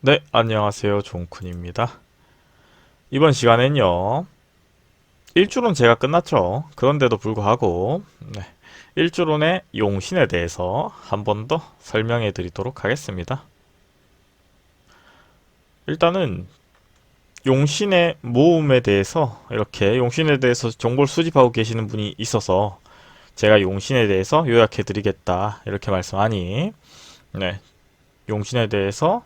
네, 안녕하세요. 종쿤입니다. 이번 시간엔요, 일주론 제가 끝났죠. 그런데도 불구하고, 일주론의 용신에 대해서 한 번 더 설명해 드리도록 하겠습니다. 일단은, 용신의 모음에 대해서, 이렇게 용신에 대해서 정보를 수집하고 계시는 분이 있어서, 제가 용신에 대해서 요약해 드리겠다. 이렇게 말씀하니, 네, 용신에 대해서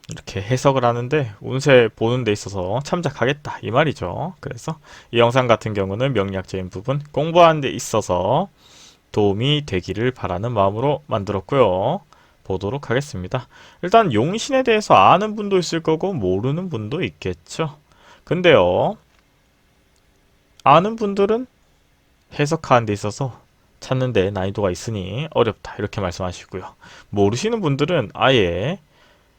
이렇게 해석을 하는데 운세 보는 데 있어서 참작하겠다 이 말이죠. 그래서 이 영상 같은 경우는 명리학적인 부분 공부하는 데 있어서 도움이 되기를 바라는 마음으로 만들었고요. 보도록 하겠습니다. 일단 용신에 대해서 아는 분도 있을 거고 모르는 분도 있겠죠. 근데요, 아는 분들은 해석하는 데 있어서 찾는 데 난이도가 있으니 어렵다 이렇게 말씀하시고요. 모르시는 분들은 아예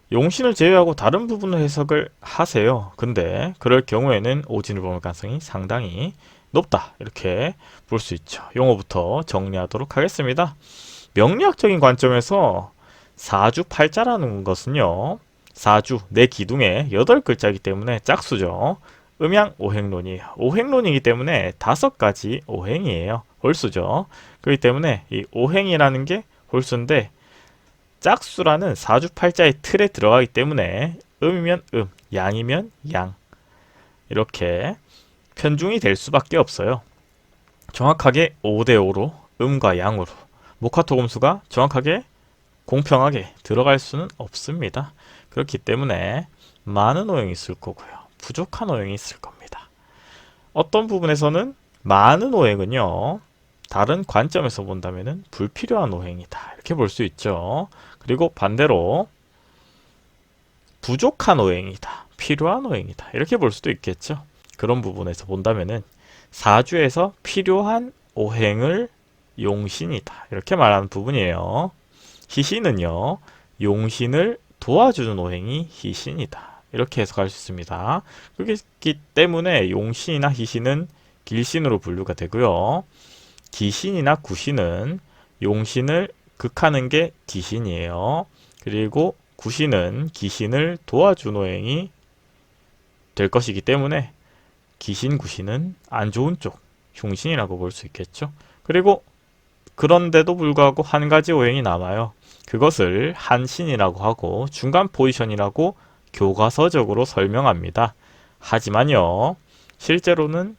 용신을 제외하고 다른 부분을 해석을 하세요. 근데 그럴 경우에는 오진을 범할 가능성이 상당히 높다. 이렇게 볼 수 있죠. 용어부터 정리하도록 하겠습니다. 명리학적인 관점에서 사주팔자라는 것은요. 사주, 내 기둥에 8글자이기 때문에 짝수죠. 음양 오행론이에요. 오행론이기 때문에 5가지 오행이에요. 홀수죠. 그렇기 때문에 이 오행이라는 게 홀수인데 짝수라는 사주팔자의 틀에 들어가기 때문에 음이면 양이면 양 이렇게 편중이 될 수밖에 없어요. 정확하게 5대5로 음과 양으로 목화토금수가 정확하게 공평하게 들어갈 수는 없습니다. 그렇기 때문에 많은 오행이 있을 거고요. 부족한 오행이 있을 겁니다. 어떤 부분에서는 많은 오행은요. 다른 관점에서 본다면 불필요한 오행이다. 이렇게 볼 수 있죠. 그리고 반대로 부족한 오행이다. 필요한 오행이다. 이렇게 볼 수도 있겠죠. 그런 부분에서 본다면은 사주에서 필요한 오행을 용신이다. 이렇게 말하는 부분이에요. 희신은요. 용신을 도와주는 오행이 희신이다. 이렇게 해석할 수 있습니다. 그렇기 때문에 용신이나 희신은 길신으로 분류가 되고요. 기신이나 구신은 용신을 극하는 게 기신이에요. 그리고 구신은 기신을 도와준 오행이 될 것이기 때문에 기신, 구신은 안 좋은 쪽, 흉신이라고 볼 수 있겠죠. 그리고 그런데도 불구하고 한 가지 오행이 남아요. 그것을 한신이라고 하고 중간 포지션이라고 교과서적으로 설명합니다. 하지만요, 실제로는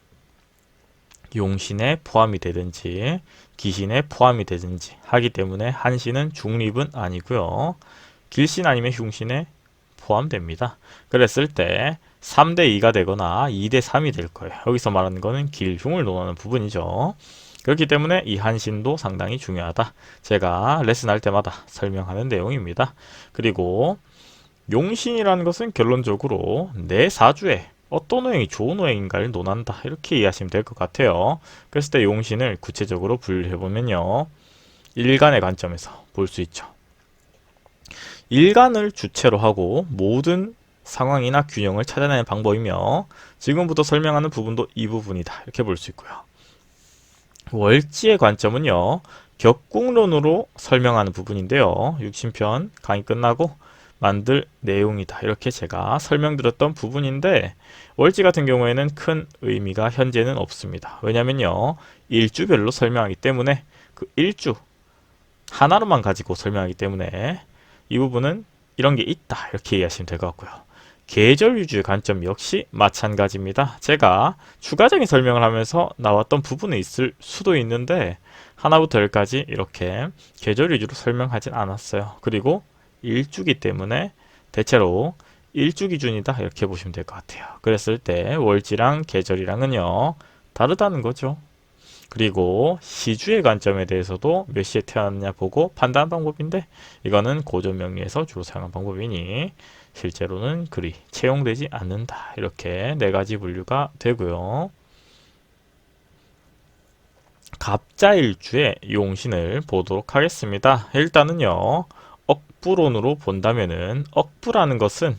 용신에 포함이 되든지 기신에 포함이 되든지 하기 때문에 한신은 중립은 아니고요. 길신 아니면 흉신에 포함됩니다. 그랬을 때 3대2가 되거나 2대3이 될 거예요. 여기서 말하는 거는 길흉을 논하는 부분이죠. 그렇기 때문에 이 한신도 상당히 중요하다. 제가 레슨할 때마다 설명하는 내용입니다. 그리고 용신이라는 것은 결론적으로 내 사주에 어떤 오행이 좋은 오행인가를 논한다. 이렇게 이해하시면 될 것 같아요. 그랬을 때 용신을 구체적으로 분류해보면요. 일간의 관점에서 볼 수 있죠. 일간을 주체로 하고 모든 상황이나 균형을 찾아내는 방법이며 지금부터 설명하는 부분도 이 부분이다. 이렇게 볼 수 있고요. 월지의 관점은요. 격국론으로 설명하는 부분인데요. 육신편 강의 끝나고 만들 내용이다. 이렇게 제가 설명드렸던 부분인데 월지 같은 경우에는 큰 의미가 현재는 없습니다. 왜냐면요. 일주별로 설명하기 때문에 그 일주 하나로만 가지고 설명하기 때문에 이 부분은 이런 게 있다. 이렇게 이해하시면 될 것 같고요. 계절 위주의 관점 역시 마찬가지입니다. 제가 추가적인 설명을 하면서 나왔던 부분이 있을 수도 있는데 하나부터 열까지 이렇게 계절 위주로 설명하진 않았어요. 그리고 일주기 때문에 대체로 일주 기준이다 이렇게 보시면 될 것 같아요. 그랬을 때 월지랑 계절이랑은요 다르다는 거죠. 그리고 시주의 관점에 대해서도 몇 시에 태어났냐 보고 판단하는 방법인데 이거는 고전명리에서 주로 사용하는 방법이니 실제로는 그리 채용되지 않는다. 이렇게 네 가지 분류가 되고요. 갑자일주의 용신을 보도록 하겠습니다. 일단은요. 억부론으로 본다면은 억부라는 것은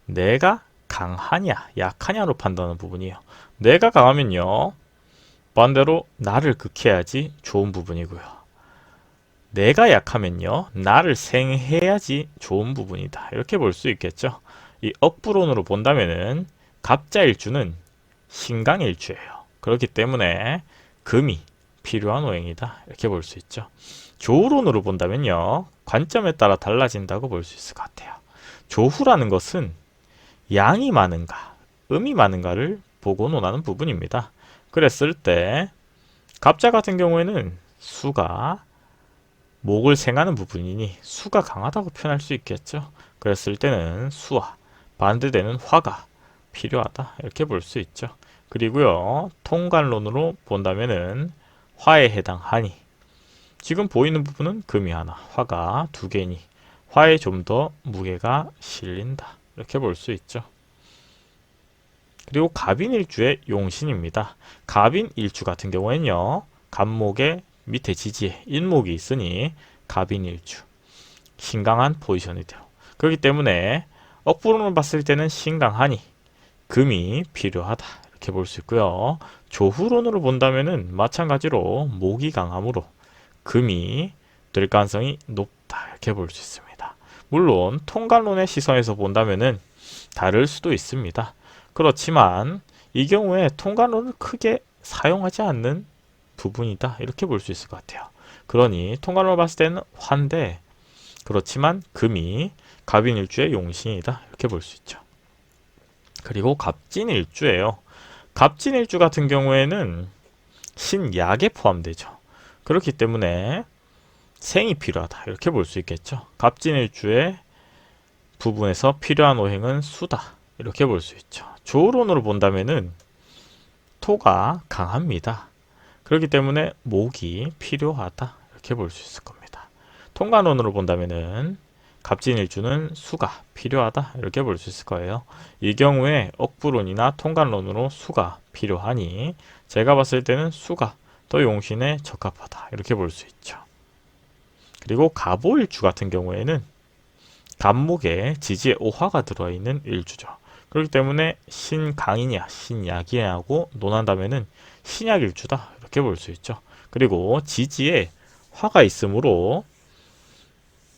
내가 강하냐 약하냐로 판단하는 부분이에요. 내가 강하면요. 반대로 나를 극해야지 좋은 부분이고요. 내가 약하면요, 나를 생해야지 좋은 부분이다. 이렇게 볼 수 있겠죠. 이 억부론으로 본다면은 갑자일주는 신강일주예요. 그렇기 때문에 금이 필요한 오행이다. 이렇게 볼 수 있죠. 조후론으로 본다면요, 관점에 따라 달라진다고 볼 수 있을 것 같아요. 조후라는 것은 양이 많은가, 음이 많은가를 보고 논하는 부분입니다. 그랬을 때 갑자 같은 경우에는 수가 목을 생하는 부분이니 수가 강하다고 표현할 수 있겠죠. 그랬을 때는 수와 반대되는 화가 필요하다 이렇게 볼 수 있죠. 그리고요, 통관론으로 본다면은 화에 해당하니 지금 보이는 부분은 금이 하나, 화가 두 개니 화에 좀 더 무게가 실린다 이렇게 볼 수 있죠. 그리고 갑인일주의 용신입니다. 갑인일주 같은 경우에는요, 갑목의 밑에 지지에 인목이 있으니 갑인일주 신강한 포지션이 돼요. 그렇기 때문에 억부론을 봤을 때는 신강하니 금이 필요하다 이렇게 볼 수 있고요. 조후론으로 본다면은 마찬가지로 목이 강함으로 금이 될 가능성이 높다 이렇게 볼 수 있습니다. 물론 통관론의 시선에서 본다면은 다를 수도 있습니다. 그렇지만 이 경우에 통관론을 크게 사용하지 않는 부분이다 이렇게 볼 수 있을 것 같아요. 그러니 통관론을 봤을 때는 화인데 그렇지만 금이 갑인일주의 용신이다 이렇게 볼 수 있죠. 그리고 갑진일주예요. 갑진일주 같은 경우에는 신약에 포함되죠. 그렇기 때문에 생이 필요하다 이렇게 볼 수 있겠죠. 갑진일주의 부분에서 필요한 오행은 수다 이렇게 볼 수 있죠. 조론으로 본다면은 토가 강합니다. 그렇기 때문에 목이 필요하다 이렇게 볼 수 있을 겁니다. 통관론으로 본다면은 갑진일주는 수가 필요하다 이렇게 볼 수 있을 거예요. 이 경우에 억부론이나 통관론으로 수가 필요하니 제가 봤을 때는 수가 더 용신에 적합하다 이렇게 볼 수 있죠. 그리고 갑오일주 같은 경우에는 갑목에 지지에 오화가 들어있는 일주죠. 그렇기 때문에 신강이냐 신약이냐고 논한다면은 신약일주다 이렇게 볼 수 있죠. 그리고 지지에 화가 있으므로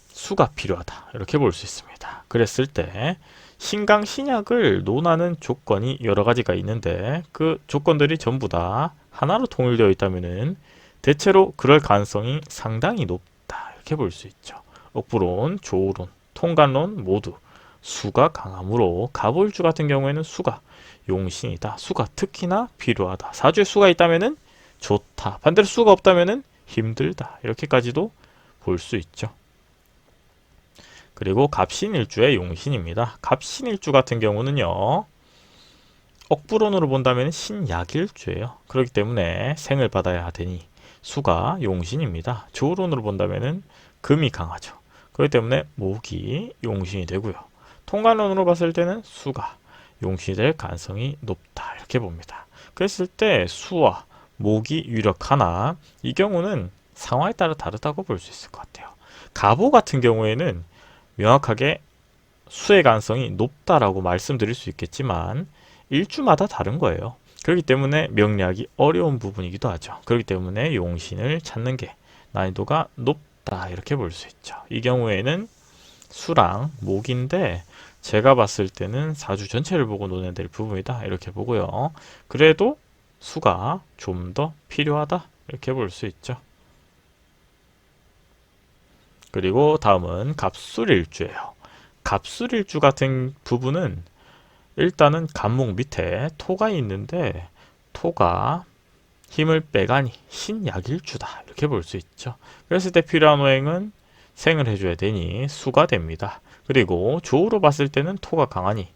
수가 필요하다 이렇게 볼 수 있습니다. 그랬을 때 신강 신약을 논하는 조건이 여러 가지가 있는데 그 조건들이 전부 다 하나로 통일되어 있다면은 대체로 그럴 가능성이 상당히 높다 이렇게 볼 수 있죠. 억부론, 조우론, 통관론 모두 수가 강함으로 갑오일주 같은 경우에는 수가 용신이다. 수가 특히나 필요하다. 사주에 수가 있다면은 좋다. 반대로 수가 없다면은 힘들다. 이렇게까지도 볼 수 있죠. 그리고 갑신일주의 용신입니다. 갑신일주 같은 경우는요, 억부론으로 본다면 신약일주예요. 그렇기 때문에 생을 받아야 되니 수가 용신입니다. 조론으로 본다면 금이 강하죠. 그렇기 때문에 목이 용신이 되고요. 통관론으로 봤을 때는 수가 용신이 될 가능성이 높다 이렇게 봅니다. 그랬을 때 수와 목이 유력하나 이 경우는 상황에 따라 다르다고 볼 수 있을 것 같아요. 갑오 같은 경우에는 명확하게 수의 가능성이 높다라고 말씀드릴 수 있겠지만 일주마다 다른 거예요. 그렇기 때문에 명리하기 어려운 부분이기도 하죠. 그렇기 때문에 용신을 찾는 게 난이도가 높다 이렇게 볼 수 있죠. 이 경우에는 수랑 목인데 제가 봤을 때는 사주 전체를 보고 논해야 될 부분이다 이렇게 보고요. 그래도 수가 좀 더 필요하다 이렇게 볼 수 있죠. 그리고 다음은 갑술일주예요. 갑술일주 같은 부분은 일단은 갑목 밑에 토가 있는데 토가 힘을 빼가니 신약일주다 이렇게 볼 수 있죠. 그랬을 때 필요한 오행은 생을 해줘야 되니 수가 됩니다. 그리고 조우로 봤을 때는 토가 강하니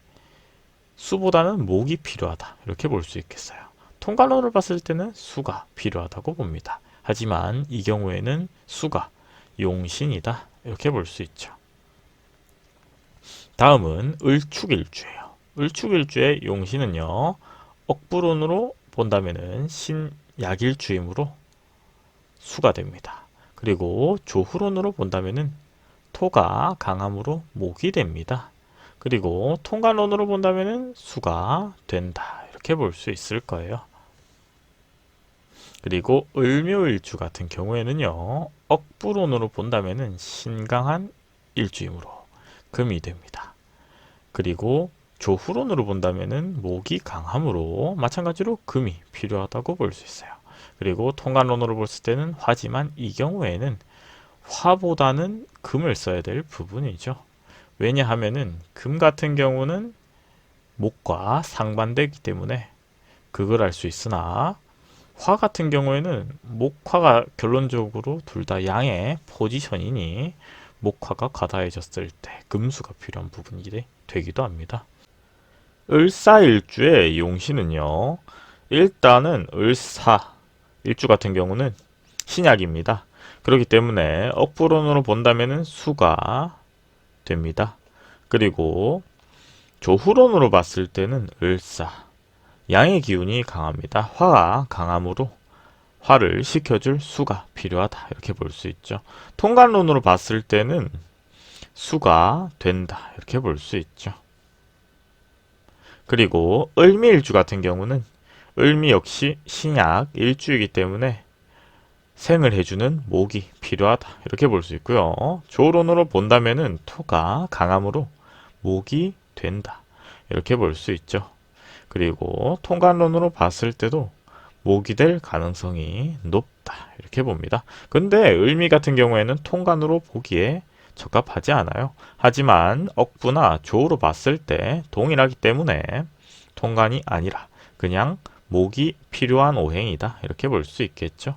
수보다는 목이 필요하다 이렇게 볼 수 있겠어요. 통관론을 봤을 때는 수가 필요하다고 봅니다. 하지만 이 경우에는 수가 용신이다 이렇게 볼 수 있죠. 다음은 을축일주예요. 을축일주의 용신은요, 억부론으로 본다면은 신약일주이므로 수가 됩니다. 그리고 조후론으로 본다면은 토가 강함으로 목이 됩니다. 그리고 통관론으로 본다면은 수가 된다 이렇게 볼 수 있을 거예요. 그리고 을묘일주 같은 경우에는요, 억부론으로 본다면은 신강한 일주이므로 금이 됩니다. 그리고 조후론으로 본다면은 목이 강함으로 마찬가지로 금이 필요하다고 볼 수 있어요. 그리고 통관론으로 봤을 때는 화지만 이 경우에는 화보다는 금을 써야 될 부분이죠. 왜냐하면은 금 같은 경우는 목과 상반되기 때문에 그걸 알 수 있으나 화 같은 경우에는 목화가 결론적으로 둘 다 양의 포지션이니 목화가 과다해졌을 때 금수가 필요한 부분이 되기도 합니다. 을사일주의 용신은요. 일단은 을사 일주 같은 경우는 신약입니다. 그렇기 때문에 억부론으로 본다면은 수가 됩니다. 그리고 조후론으로 봤을 때는 을사 양의 기운이 강합니다. 화가 강함으로 화를 식혀줄 수가 필요하다 이렇게 볼 수 있죠. 통관론으로 봤을 때는 수가 된다 이렇게 볼 수 있죠. 그리고 을미일주 같은 경우는 을미 역시 신약 일주이기 때문에 생을 해주는 목이 필요하다 이렇게 볼 수 있고요. 조론으로 본다면은 토가 강함으로 목이 된다 이렇게 볼 수 있죠. 그리고 통관론으로 봤을 때도 목이 될 가능성이 높다 이렇게 봅니다. 근데 을미 같은 경우에는 통관으로 보기에 적합하지 않아요. 하지만 억부나 조로 봤을 때 동일하기 때문에 통관이 아니라 그냥 목이 필요한 오행이다 이렇게 볼 수 있겠죠.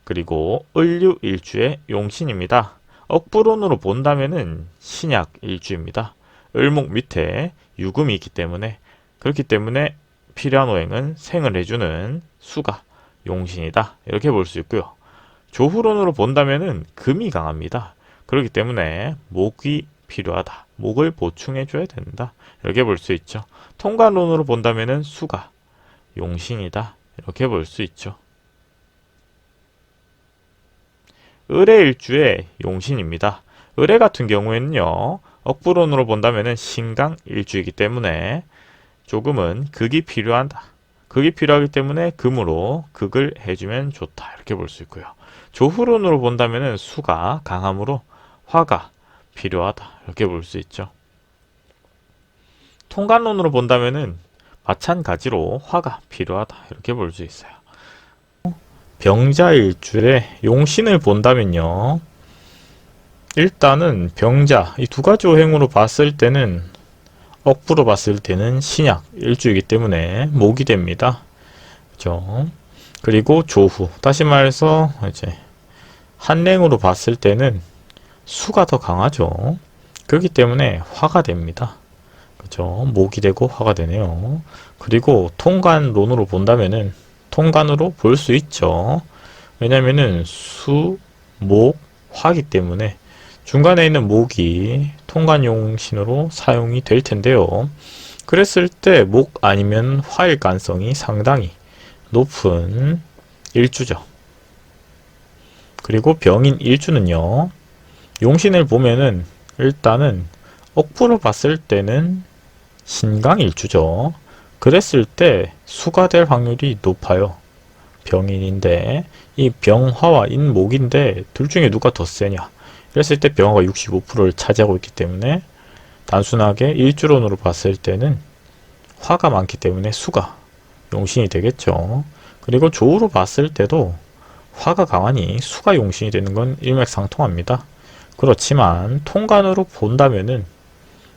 그리고 을류일주의 용신입니다. 억부론으로 본다면은 신약 일주입니다. 을목 밑에 유금이 있기 때문에 그렇기 때문에 필요한 오행은 생을 해주는 수가 용신이다 이렇게 볼 수 있고요. 조후론으로 본다면은 금이 강합니다. 그렇기 때문에 목이 필요하다. 목을 보충해줘야 된다. 이렇게 볼 수 있죠. 통관론으로 본다면은 수가 용신이다. 이렇게 볼 수 있죠. 을해일주의 용신입니다. 을해 같은 경우에는요. 억부론으로 본다면은 신강 일주이기 때문에 조금은 극이 필요하다. 극이 필요하기 때문에 금으로 극을 해주면 좋다. 이렇게 볼 수 있고요. 조후론으로 본다면은 수가 강함으로 화가 필요하다. 이렇게 볼 수 있죠. 통관론으로 본다면은 마찬가지로 화가 필요하다. 이렇게 볼 수 있어요. 병자일주의 용신을 본다면요. 일단은 병자, 이 두 가지 오행으로 봤을 때는 억부로 봤을 때는 신약 일주이기 때문에 목이 됩니다. 그죠? 그리고 조후, 다시 말해서 이제 한랭으로 봤을 때는 수가 더 강하죠. 그렇기 때문에 화가 됩니다. 그죠? 목이 되고 화가 되네요. 그리고 통관론으로 본다면은 통관으로 볼 수 있죠. 왜냐면은 수, 목, 화기 때문에 중간에 있는 목이 통관용신으로 사용이 될 텐데요. 그랬을 때 목 아니면 화일 가능성이 상당히 높은 일주죠. 그리고 병인 일주는요. 용신을 보면은 일단은 억부로 봤을 때는 신강일주죠. 그랬을 때 수가 될 확률이 높아요. 병인인데 이 병화와 인목인데 둘 중에 누가 더 세냐. 그랬을 때 병화가 65%를 차지하고 있기 때문에 단순하게 일주론으로 봤을 때는 화가 많기 때문에 수가 용신이 되겠죠. 그리고 조우로 봤을 때도 화가 강하니 수가 용신이 되는 건 일맥상통합니다. 그렇지만 통관으로 본다면은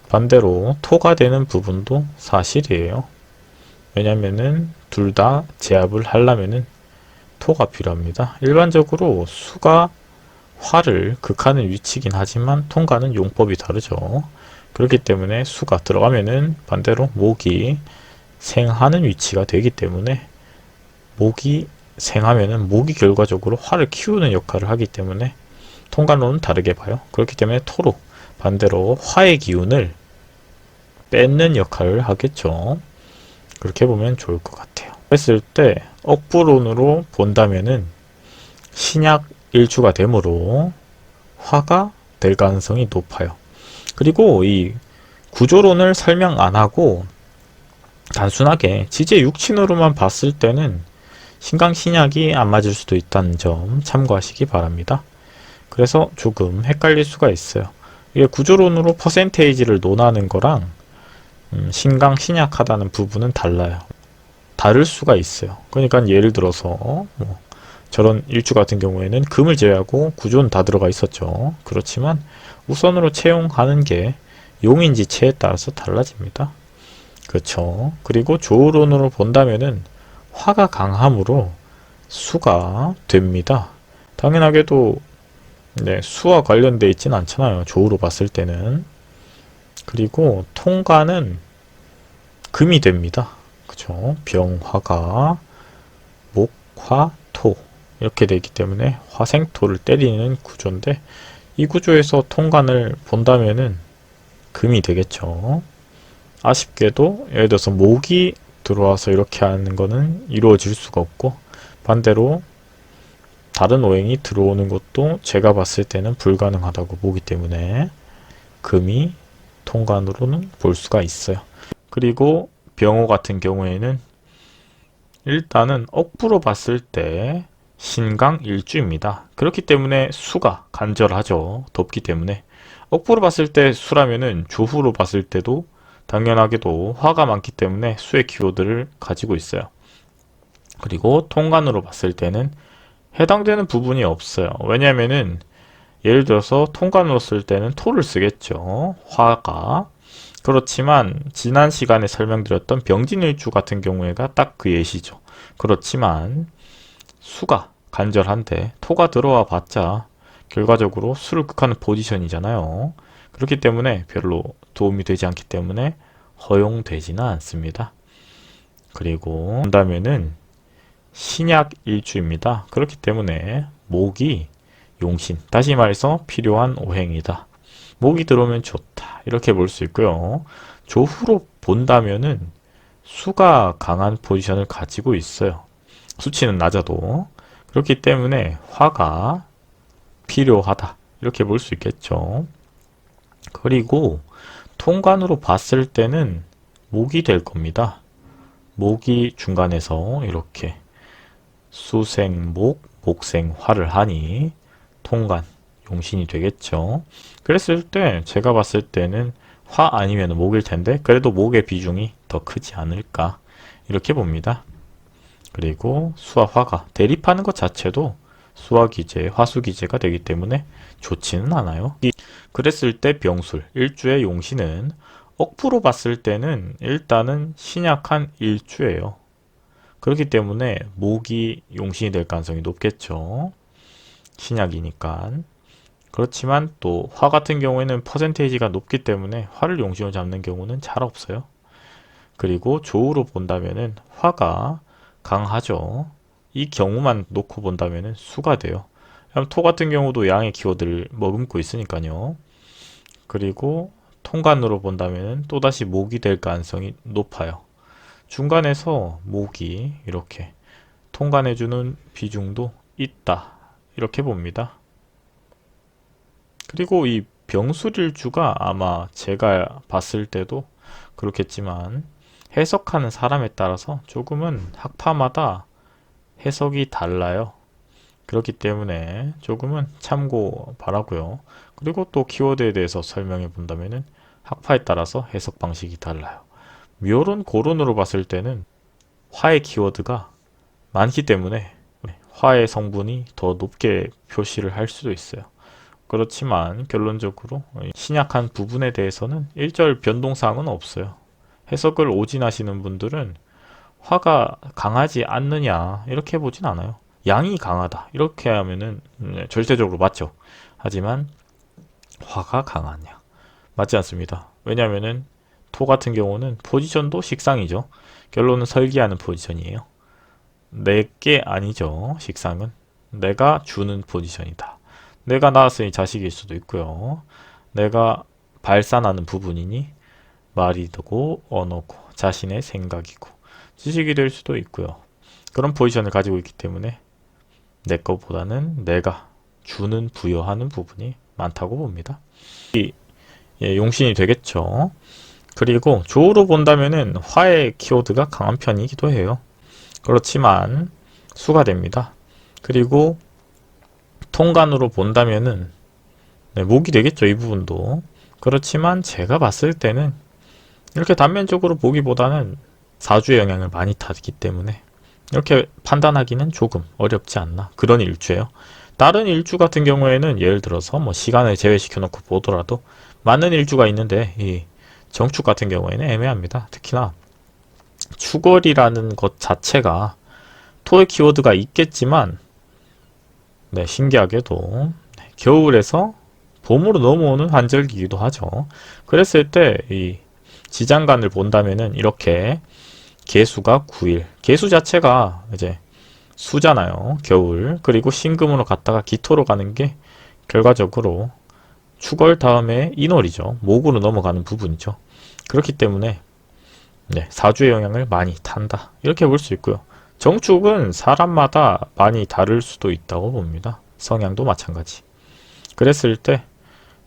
반대로 토가 되는 부분도 사실이에요. 왜냐면은 둘 다 제압을 하려면은 토가 필요합니다. 일반적으로 수가 화를 극하는 위치긴 하지만 통과는 용법이 다르죠. 그렇기 때문에 수가 들어가면은 반대로 목이 생하는 위치가 되기 때문에 목이 생하면은 목이 결과적으로 화를 키우는 역할을 하기 때문에 통관론은 다르게 봐요. 그렇기 때문에 토로 반대로 화의 기운을 뺏는 역할을 하겠죠. 그렇게 보면 좋을 것 같아요. 그랬을 때 억부론으로 본다면은 신약 일주가 되므로 화가 될 가능성이 높아요. 그리고 이 구조론을 설명 안 하고 단순하게 지제 육친으로만 봤을 때는 신강 신약이 안 맞을 수도 있다는 점 참고하시기 바랍니다. 그래서 조금 헷갈릴 수가 있어요. 이게 구조론으로 퍼센테이지를 논하는 거랑 신강 신약하다는 부분은 달라요. 다를 수가 있어요. 그러니까 예를 들어서 저런 일주 같은 경우에는 금을 제외하고 구조는 다 들어가 있었죠. 그렇지만 우선으로 채용하는 게 용인지 체에 따라서 달라집니다. 그렇죠. 그리고 조론으로 본다면은 화가 강함으로 수가 됩니다. 당연하게도 수와 관련돼 있진 않잖아요. 조로 봤을 때는. 그리고 통과는 금이 됩니다. 그죠? 병화가 목, 화, 토 이렇게 되기 때문에 화생토를 때리는 구조인데 이 구조에서 통관을 본다면은 금이 되겠죠. 아쉽게도 예를 들어서 목이 들어와서 이렇게 하는 거는 이루어질 수가 없고 반대로 다른 오행이 들어오는 것도 제가 봤을 때는 불가능하다고 보기 때문에 금이 통관으로는 볼 수가 있어요. 그리고 병호 같은 경우에는 일단은 억부로 봤을 때 신강 일주입니다. 그렇기 때문에 수가 간절하죠. 덥기 때문에. 억부로 봤을 때 수라면은 조후로 봤을 때도 당연하게도 화가 많기 때문에 수의 키워드를 가지고 있어요. 그리고 통관으로 봤을 때는 해당되는 부분이 없어요. 왜냐면은 예를 들어서 통관으로 쓸 때는 토를 쓰겠죠. 화가. 그렇지만 지난 시간에 설명드렸던 병진일주 같은 경우에가 딱 그 예시죠. 그렇지만 수가 간절한데 토가 들어와 봤자 결과적으로 수를 극하는 포지션이잖아요. 그렇기 때문에 별로 도움이 되지 않기 때문에 허용되지는 않습니다. 그리고 본다면은 신약 일주입니다. 그렇기 때문에 목이 용신, 다시 말해서 필요한 오행이다. 목이 들어오면 좋다. 이렇게 볼 수 있고요. 조후로 본다면은 수가 강한 포지션을 가지고 있어요. 수치는 낮아도. 그렇기 때문에 화가 필요하다. 이렇게 볼 수 있겠죠. 그리고 통관으로 봤을 때는 목이 될 겁니다. 목이 중간에서 이렇게 수생목, 목생화를 하니 통관, 용신이 되겠죠. 그랬을 때 제가 봤을 때는 화 아니면 목일 텐데 그래도 목의 비중이 더 크지 않을까 이렇게 봅니다. 그리고 수와 화가 대립하는 것 자체도 수화 기제, 화수 기제가 되기 때문에 좋지는 않아요. 그랬을 때 병술, 일주의 용신은 억부로 봤을 때는 일단은 신약한 일주예요. 그렇기 때문에 목이 용신이 될 가능성이 높겠죠. 신약이니까. 그렇지만 또 화 같은 경우에는 퍼센테이지가 높기 때문에 화를 용신으로 잡는 경우는 잘 없어요. 그리고 조우로 본다면은 화가 강하죠. 이 경우만 놓고 본다면은 수가 돼요. 토 같은 경우도 양의 키워드를 머금고 있으니까요. 그리고 통관으로 본다면은 또다시 목이 될 가능성이 높아요. 중간에서 목이 이렇게 통관해주는 비중도 있다. 이렇게 봅니다. 그리고 이 병술일주가 아마 제가 봤을 때도 그렇겠지만 해석하는 사람에 따라서 조금은 학파마다 해석이 달라요. 그렇기 때문에 조금은 참고 바라고요. 그리고 또 키워드에 대해서 설명해 본다면은 학파에 따라서 해석 방식이 달라요. 묘론, 고론으로 봤을 때는 화의 키워드가 많기 때문에 화의 성분이 더 높게 표시를 할 수도 있어요. 그렇지만 결론적으로 신약한 부분에 대해서는 일절 변동사항은 없어요. 해석을 오진하시는 분들은 화가 강하지 않느냐 이렇게 보진 않아요. 양이 강하다 이렇게 하면은 절대적으로 맞죠. 하지만 화가 강하냐 맞지 않습니다. 왜냐하면은 토 같은 경우는 포지션도 식상이죠. 결론은 설계하는 포지션이에요. 내게 아니죠. 식상은 내가 주는 포지션이다. 내가 낳았으니 자식일 수도 있고요. 내가 발산하는 부분이니 말이 되고 언어고 자신의 생각이고 지식이 될 수도 있고요. 그런 포지션을 가지고 있기 때문에 내 것보다는 내가 주는 부여하는 부분이 많다고 봅니다. 용신이 되겠죠. 그리고 조로 본다면은 화의 키워드가 강한 편이기도 해요. 그렇지만 수가 됩니다. 그리고 통간으로 본다면은 네, 목이 되겠죠. 이 부분도. 그렇지만 제가 봤을 때는 이렇게 단면적으로 보기보다는 사주의 영향을 많이 타기 때문에 이렇게 판단하기는 조금 어렵지 않나 그런 일주예요. 다른 일주 같은 경우에는 예를 들어서 뭐 시간을 제외시켜 놓고 보더라도 맞는 일주가 있는데 이 정축 같은 경우에는 애매합니다. 특히나 축월이라는 것 자체가 토의 키워드가 있겠지만 네, 신기하게도 겨울에서 봄으로 넘어오는 환절기이기도 하죠. 그랬을 때 이 지장간을 본다면은 이렇게 개수가 9일. 개수 자체가 이제 수잖아요. 겨울. 그리고 신금으로 갔다가 기토로 가는 게 결과적으로 축월 다음에 인월이죠. 목으로 넘어가는 부분이죠. 그렇기 때문에 네, 사주의 영향을 많이 탄다. 이렇게 볼 수 있고요. 정축은 사람마다 많이 다를 수도 있다고 봅니다. 성향도 마찬가지. 그랬을 때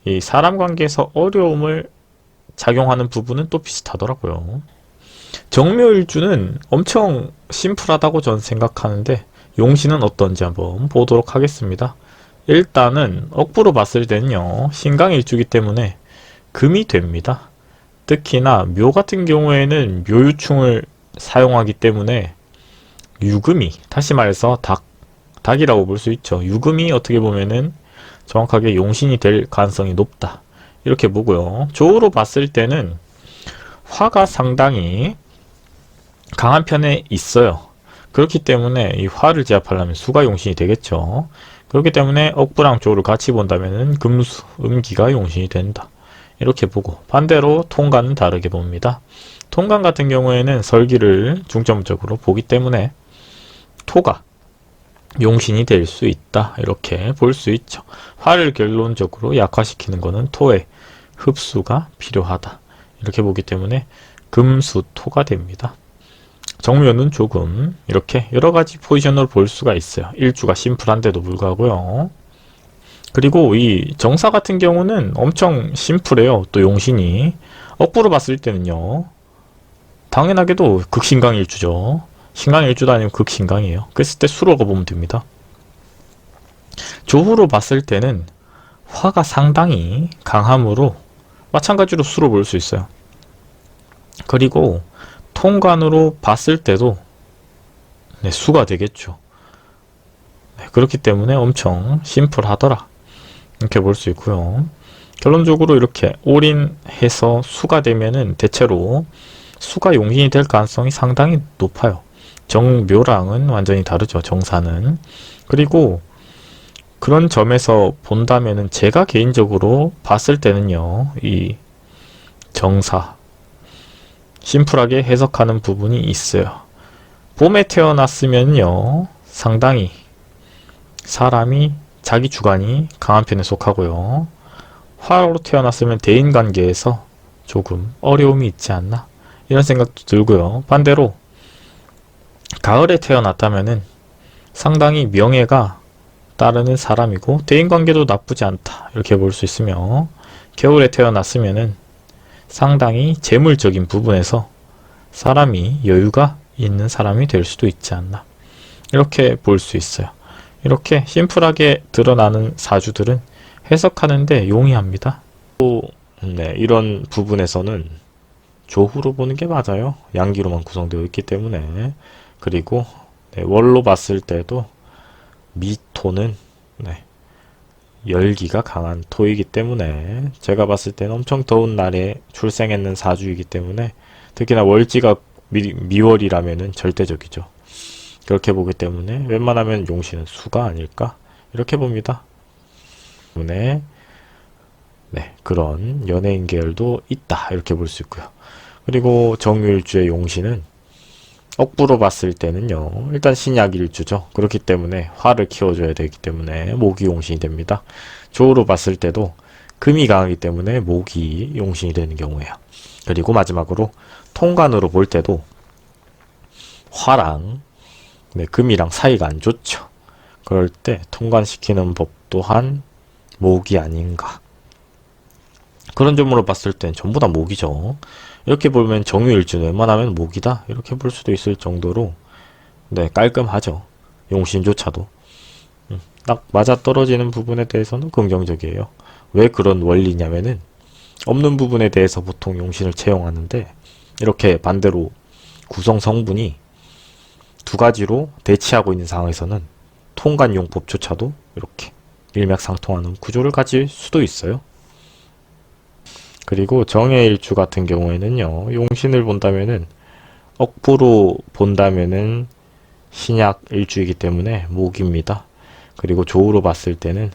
이 사람 관계에서 어려움을 작용하는 부분은 또 비슷하더라고요. 정묘일주는 엄청 심플하다고 저는 생각하는데 용신은 어떤지 한번 보도록 하겠습니다. 일단은 억부로 봤을 때는요. 신강일주이기 때문에 금이 됩니다. 특히나 묘 같은 경우에는 묘유충을 사용하기 때문에 유금이, 다시 말해서 닭이라고 볼 수 있죠. 유금이 어떻게 보면은 정확하게 용신이 될 가능성이 높다. 이렇게 보고요. 조으로 봤을 때는 화가 상당히 강한 편에 있어요. 그렇기 때문에 이 화를 제압하려면 수가 용신이 되겠죠. 그렇기 때문에 억부랑 조를 같이 본다면 금수, 음기가 용신이 된다. 이렇게 보고 반대로 통간은 다르게 봅니다. 통간 같은 경우에는 설기를 중점적으로 보기 때문에 토가 용신이 될 수 있다. 이렇게 볼 수 있죠. 화를 결론적으로 약화시키는 것은 토의 흡수가 필요하다. 이렇게 보기 때문에 금수토가 됩니다. 정묘는 조금 이렇게 여러가지 포지션으로 볼 수가 있어요. 일주가 심플한데도 불구하고요. 그리고 이 정사 같은 경우는 엄청 심플해요. 또 용신이 억부로 봤을 때는요. 당연하게도 극신강일주죠. 신강일주도 아니면 극신강이에요. 그랬을 때 수로가 보면 됩니다. 조후로 봤을 때는 화가 상당히 강함으로 마찬가지로 수로 볼 수 있어요. 그리고 통관으로 봤을 때도 네, 수가 되겠죠. 네, 그렇기 때문에 엄청 심플하더라. 이렇게 볼 수 있고요. 결론적으로 이렇게 올인해서 수가 되면은 대체로 수가 용신이 될 가능성이 상당히 높아요. 정묘랑은 완전히 다르죠. 정사는. 그리고 그런 점에서 본다면은 제가 개인적으로 봤을 때는요. 이 정사 심플하게 해석하는 부분이 있어요. 봄에 태어났으면요. 상당히 사람이 자기 주관이 강한 편에 속하고요. 화로 태어났으면 대인관계에서 조금 어려움이 있지 않나 이런 생각도 들고요. 반대로 가을에 태어났다면은 상당히 명예가 따르는 사람이고 대인관계도 나쁘지 않다 이렇게 볼 수 있으며 겨울에 태어났으면은 상당히 재물적인 부분에서 사람이 여유가 있는 사람이 될 수도 있지 않나 이렇게 볼 수 있어요. 이렇게 심플하게 드러나는 사주들은 해석하는데 용이합니다. 또 네, 이런 부분에서는 조후로 보는 게 맞아요. 양기로만 구성되어 있기 때문에. 그리고 네, 월로 봤을 때도 미토는 네, 열기가 강한 토이기 때문에 제가 봤을 때는 엄청 더운 날에 출생했는 사주이기 때문에 특히나 월지가 미월이라면은 절대적이죠. 그렇게 보기 때문에 웬만하면 용신은 수가 아닐까 이렇게 봅니다. 때문에 네, 그런 연예인 계열도 있다 이렇게 볼 수 있고요. 그리고 정유일주의 용신은 억부로 봤을 때는요. 일단 신약일주죠. 그렇기 때문에 화를 키워줘야 되기 때문에 목이 용신이 됩니다. 조로 봤을 때도 금이 강하기 때문에 목이 용신이 되는 경우예요. 그리고 마지막으로 통관으로 볼 때도 화랑 네, 금이랑 사이가 안 좋죠. 그럴 때 통관시키는 법 또한 목이 아닌가. 그런 점으로 봤을 땐 전부 다 목이죠. 이렇게 보면 정유일주는 웬만하면 목이다 이렇게 볼 수도 있을 정도로 네 깔끔하죠. 용신조차도. 딱 맞아떨어지는 부분에 대해서는 긍정적이에요. 왜 그런 원리냐면은 없는 부분에 대해서 보통 용신을 채용하는데 이렇게 반대로 구성 성분이 두 가지로 대치하고 있는 상황에서는 통관용법조차도 이렇게 일맥상통하는 구조를 가질 수도 있어요. 그리고 정해일주 같은 경우에는요, 용신을 본다면은 억부로 본다면은 신약 일주이기 때문에 목입니다. 그리고 조우로 봤을 때는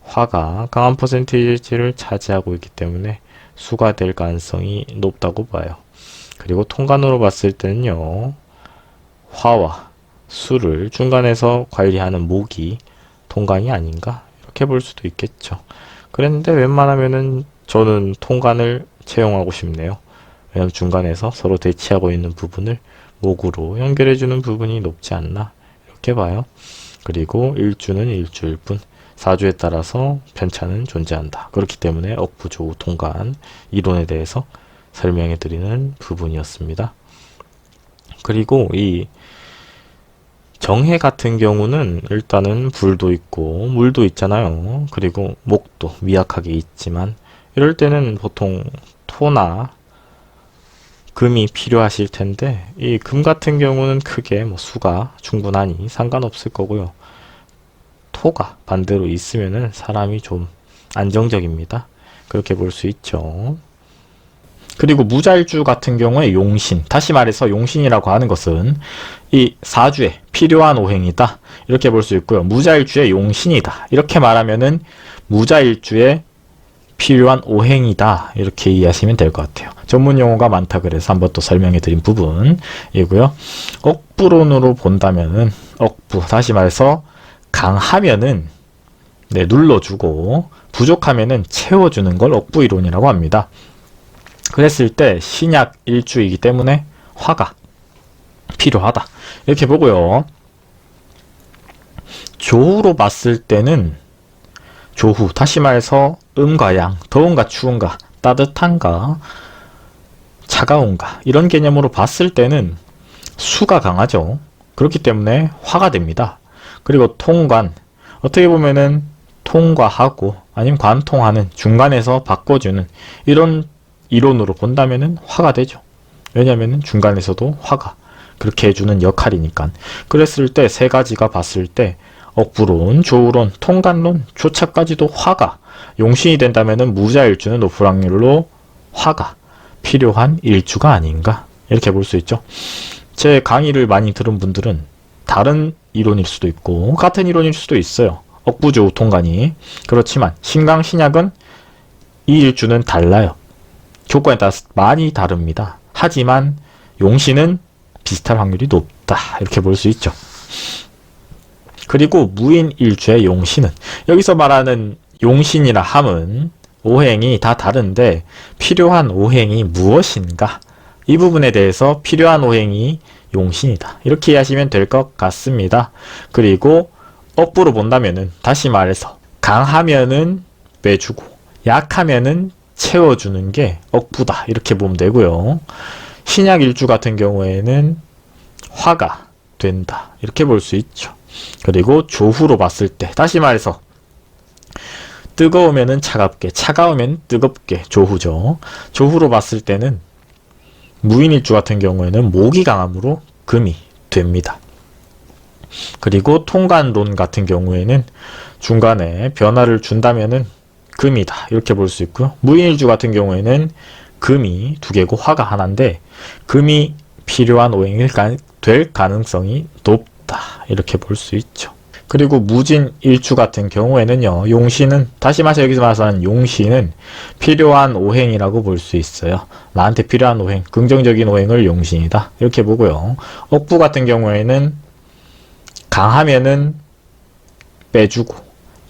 화가 강한 퍼센테이지를 차지하고 있기 때문에 수가 될 가능성이 높다고 봐요. 그리고 통관으로 봤을 때는요, 화와 수를 중간에서 관리하는 목이 통관이 아닌가 이렇게 볼 수도 있겠죠. 그랬는데 웬만하면은 저는 통관을 채용하고 싶네요. 왜냐면 중간에서 서로 대치하고 있는 부분을 목으로 연결해주는 부분이 높지 않나 이렇게 봐요. 그리고 일주는 일주일 뿐 사주에 따라서 편차는 존재한다. 그렇기 때문에 억부조우 통관 이론에 대해서 설명해 드리는 부분이었습니다. 그리고 이 정해 같은 경우는 일단은 불도 있고 물도 있잖아요. 그리고 목도 미약하게 있지만 이럴 때는 보통 토나 금이 필요하실 텐데 이 금 같은 경우는 크게 뭐 수가 충분하니 상관없을 거고요. 토가 반대로 있으면은 사람이 좀 안정적입니다. 그렇게 볼 수 있죠. 그리고 무자일주 같은 경우에 용신, 다시 말해서 용신이라고 하는 것은 이 사주에 필요한 오행이다 이렇게 볼 수 있고요. 무자일주의 용신이다 이렇게 말하면은 무자일주의 필요한 오행이다 이렇게 이해하시면 될 것 같아요. 전문 용어가 많다 그래서 한번 또 설명해 드린 부분이고요. 억부론으로 본다면은 억부, 다시 말해서 강하면은 눌러주고 부족하면은 채워주는 걸 억부이론이라고 합니다. 그랬을 때 신약 일주이기 때문에 화가 필요하다 이렇게 보고요. 조후로 봤을 때는 조후, 다시 말해서 음과 양, 더운가 추운가, 따뜻한가, 차가운가 이런 개념으로 봤을 때는 수가 강하죠. 그렇기 때문에 화가 됩니다. 그리고 통관, 어떻게 보면은 통과하고 아니면 관통하는 중간에서 바꿔주는 이런 이론으로 본다면은 화가 되죠. 왜냐면은 중간에서도 화가 그렇게 해주는 역할이니까. 그랬을 때 세 가지가 봤을 때 억부론, 조우론, 통관론, 조차까지도 화가 용신이 된다면은 무자일주는 높은 확률로 화가 필요한 일주가 아닌가 이렇게 볼 수 있죠. 제 강의를 많이 들은 분들은 다른 이론일 수도 있고 같은 이론일 수도 있어요. 억부조우 통관이. 그렇지만 신강 신약은 이 일주는 달라요. 조건에 따라서 많이 다릅니다. 하지만 용신은 비슷할 확률이 높다 이렇게 볼 수 있죠. 그리고 무인일주의 용신은, 여기서 말하는 용신이라 함은 오행이 다 다른데 필요한 오행이 무엇인가, 이 부분에 대해서 필요한 오행이 용신이다 이렇게 이해하시면 될 것 같습니다. 그리고 억부로 본다면은 다시 말해서 강하면은 빼주고 약하면은 채워주는 게 억부다 이렇게 보면 되고요. 신약 일주 같은 경우에는 화가 된다 이렇게 볼 수 있죠. 그리고 조후로 봤을 때 다시 말해서 뜨거우면은 차갑게, 차가우면 뜨겁게 조후죠. 조후로 봤을 때는 무인일주 같은 경우에는 목이 강함으로 금이 됩니다. 그리고 통관론 같은 경우에는 중간에 변화를 준다면은 금이다 이렇게 볼 수 있고요. 무인일주 같은 경우에는 금이 두 개고 화가 하나인데 금이 필요한 오행이 될 가능성이 높다 이렇게 볼 수 있죠. 그리고 무진일주 같은 경우에는요, 용신은, 다시 말해서 여기서 말하는 용신은 필요한 오행이라고 볼 수 있어요. 나한테 필요한 오행, 긍정적인 오행을 용신이다 이렇게 보고요. 억부 같은 경우에는 강하면은 빼주고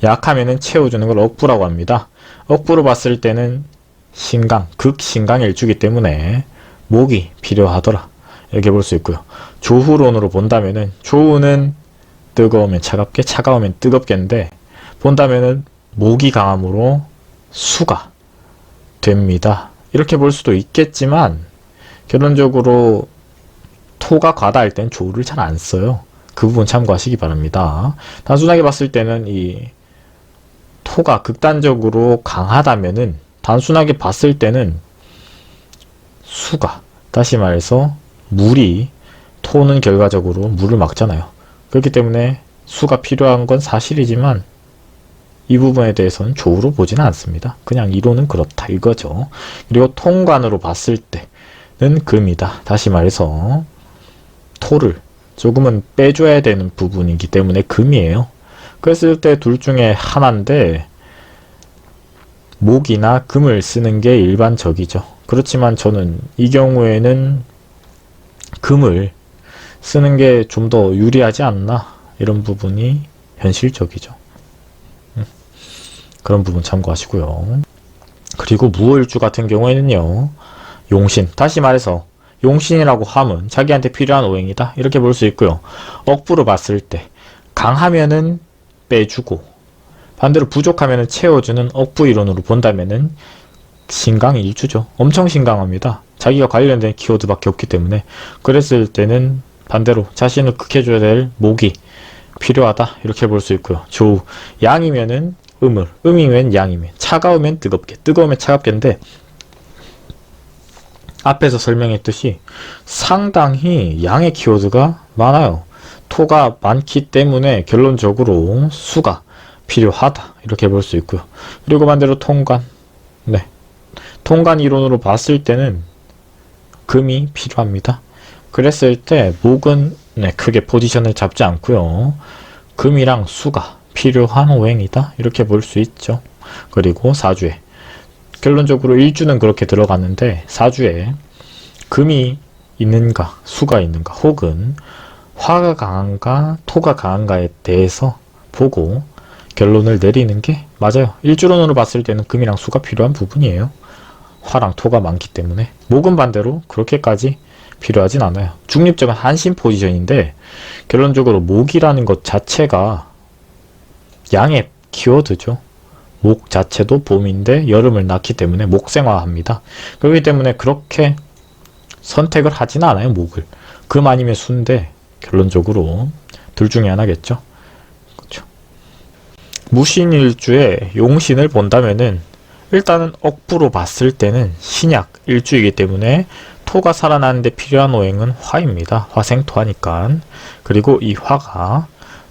약하면은 채워주는 걸 억부라고 합니다. 억부로 봤을 때는 신강, 극신강일주기 때문에 목이 필요하더라 이렇게 볼 수 있고요. 조후론으로 본다면은 조후는 뜨거우면 차갑게, 차가우면 뜨겁게인데 본다면은 목이 강함으로 수가 됩니다 이렇게 볼 수도 있겠지만 결론적으로 토가 과다할 땐 조후를 잘 안 써요. 그 부분 참고하시기 바랍니다. 단순하게 봤을 때는 이 토가 극단적으로 강하다면은 단순하게 봤을 때는 수가, 다시 말해서 물이, 토는 결과적으로 물을 막잖아요. 그렇기 때문에 수가 필요한 건 사실이지만 이 부분에 대해서는 조우로 보지는 않습니다. 그냥 이론은 그렇다 이거죠. 그리고 통관으로 봤을 때는 금이다. 다시 말해서 토를 조금은 빼줘야 되는 부분이기 때문에 금이에요. 그랬을 때 둘 중에 하나인데 목이나 금을 쓰는 게 일반적이죠. 그렇지만 저는 이 경우에는 금을 쓰는 게 좀 더 유리하지 않나, 이런 부분이 현실적이죠. 그런 부분 참고하시고요. 그리고 무월주 같은 경우에는요, 용신, 다시 말해서 용신이라고 함은 자기한테 필요한 오행이다 이렇게 볼 수 있고요. 억부로 봤을 때 강하면은 빼주고 반대로 부족하면은 채워주는 억부 이론으로 본다면은 신강일주죠. 엄청 신강합니다. 자기가 관련된 키워드밖에 없기 때문에. 그랬을 때는 반대로 자신을 극해줘야 될 목이 필요하다 이렇게 볼 수 있고요. 조우, 양이면은 음을, 음이면 양이면, 차가우면 뜨겁게, 뜨거우면 차갑게인데 앞에서 설명했듯이 상당히 양의 키워드가 많아요. 토가 많기 때문에 결론적으로 수가 필요하다 이렇게 볼 수 있고요. 그리고 반대로 통관, 네, 통관 이론으로 봤을 때는 금이 필요합니다. 그랬을 때 목은 크게 포지션을 잡지 않고요. 금이랑 수가 필요한 오행이다 이렇게 볼 수 있죠. 그리고 사주에 결론적으로 일주는 그렇게 들어갔는데 사주에 금이 있는가 수가 있는가 혹은 화가 강한가 토가 강한가에 대해서 보고 결론을 내리는 게 맞아요. 일주론으로 봤을 때는 금이랑 수가 필요한 부분이에요. 화랑 토가 많기 때문에. 목은 반대로 그렇게까지 필요하진 않아요. 중립적인 한신 포지션인데 결론적으로 목이라는 것 자체가 양의 키워드죠. 목 자체도 봄인데 여름을 낳기 때문에 목생화합니다. 그렇기 때문에 그렇게 선택을 하진 않아요. 목을. 금 아니면 수인데 결론적으로 둘 중에 하나겠죠. 그렇죠. 무신일주에 용신을 본다면은 일단은 억부로 봤을 때는 신약 일주이기 때문에 토가 살아나는데 필요한 오행은 화입니다. 화생토하니까. 그리고 이 화가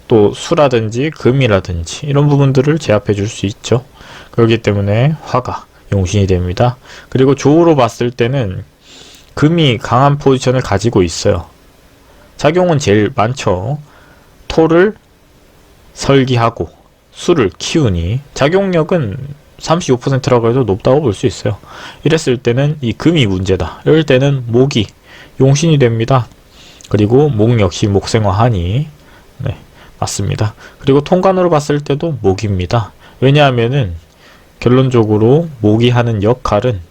또 수라든지 금이라든지 이런 부분들을 제압해 줄 수 있죠. 그렇기 때문에 화가 용신이 됩니다. 그리고 조우로 봤을 때는 금이 강한 포지션을 가지고 있어요. 작용은 제일 많죠. 토를 설기하고 수를 키우니 작용력은 35%라고 해도 높다고 볼 수 있어요. 이랬을 때는 이 금이 문제다. 이럴 때는 목이 용신이 됩니다. 그리고 목 역시 목생화하니 네, 맞습니다. 그리고 통관으로 봤을 때도 목입니다. 왜냐하면은 결론적으로 목이 하는 역할은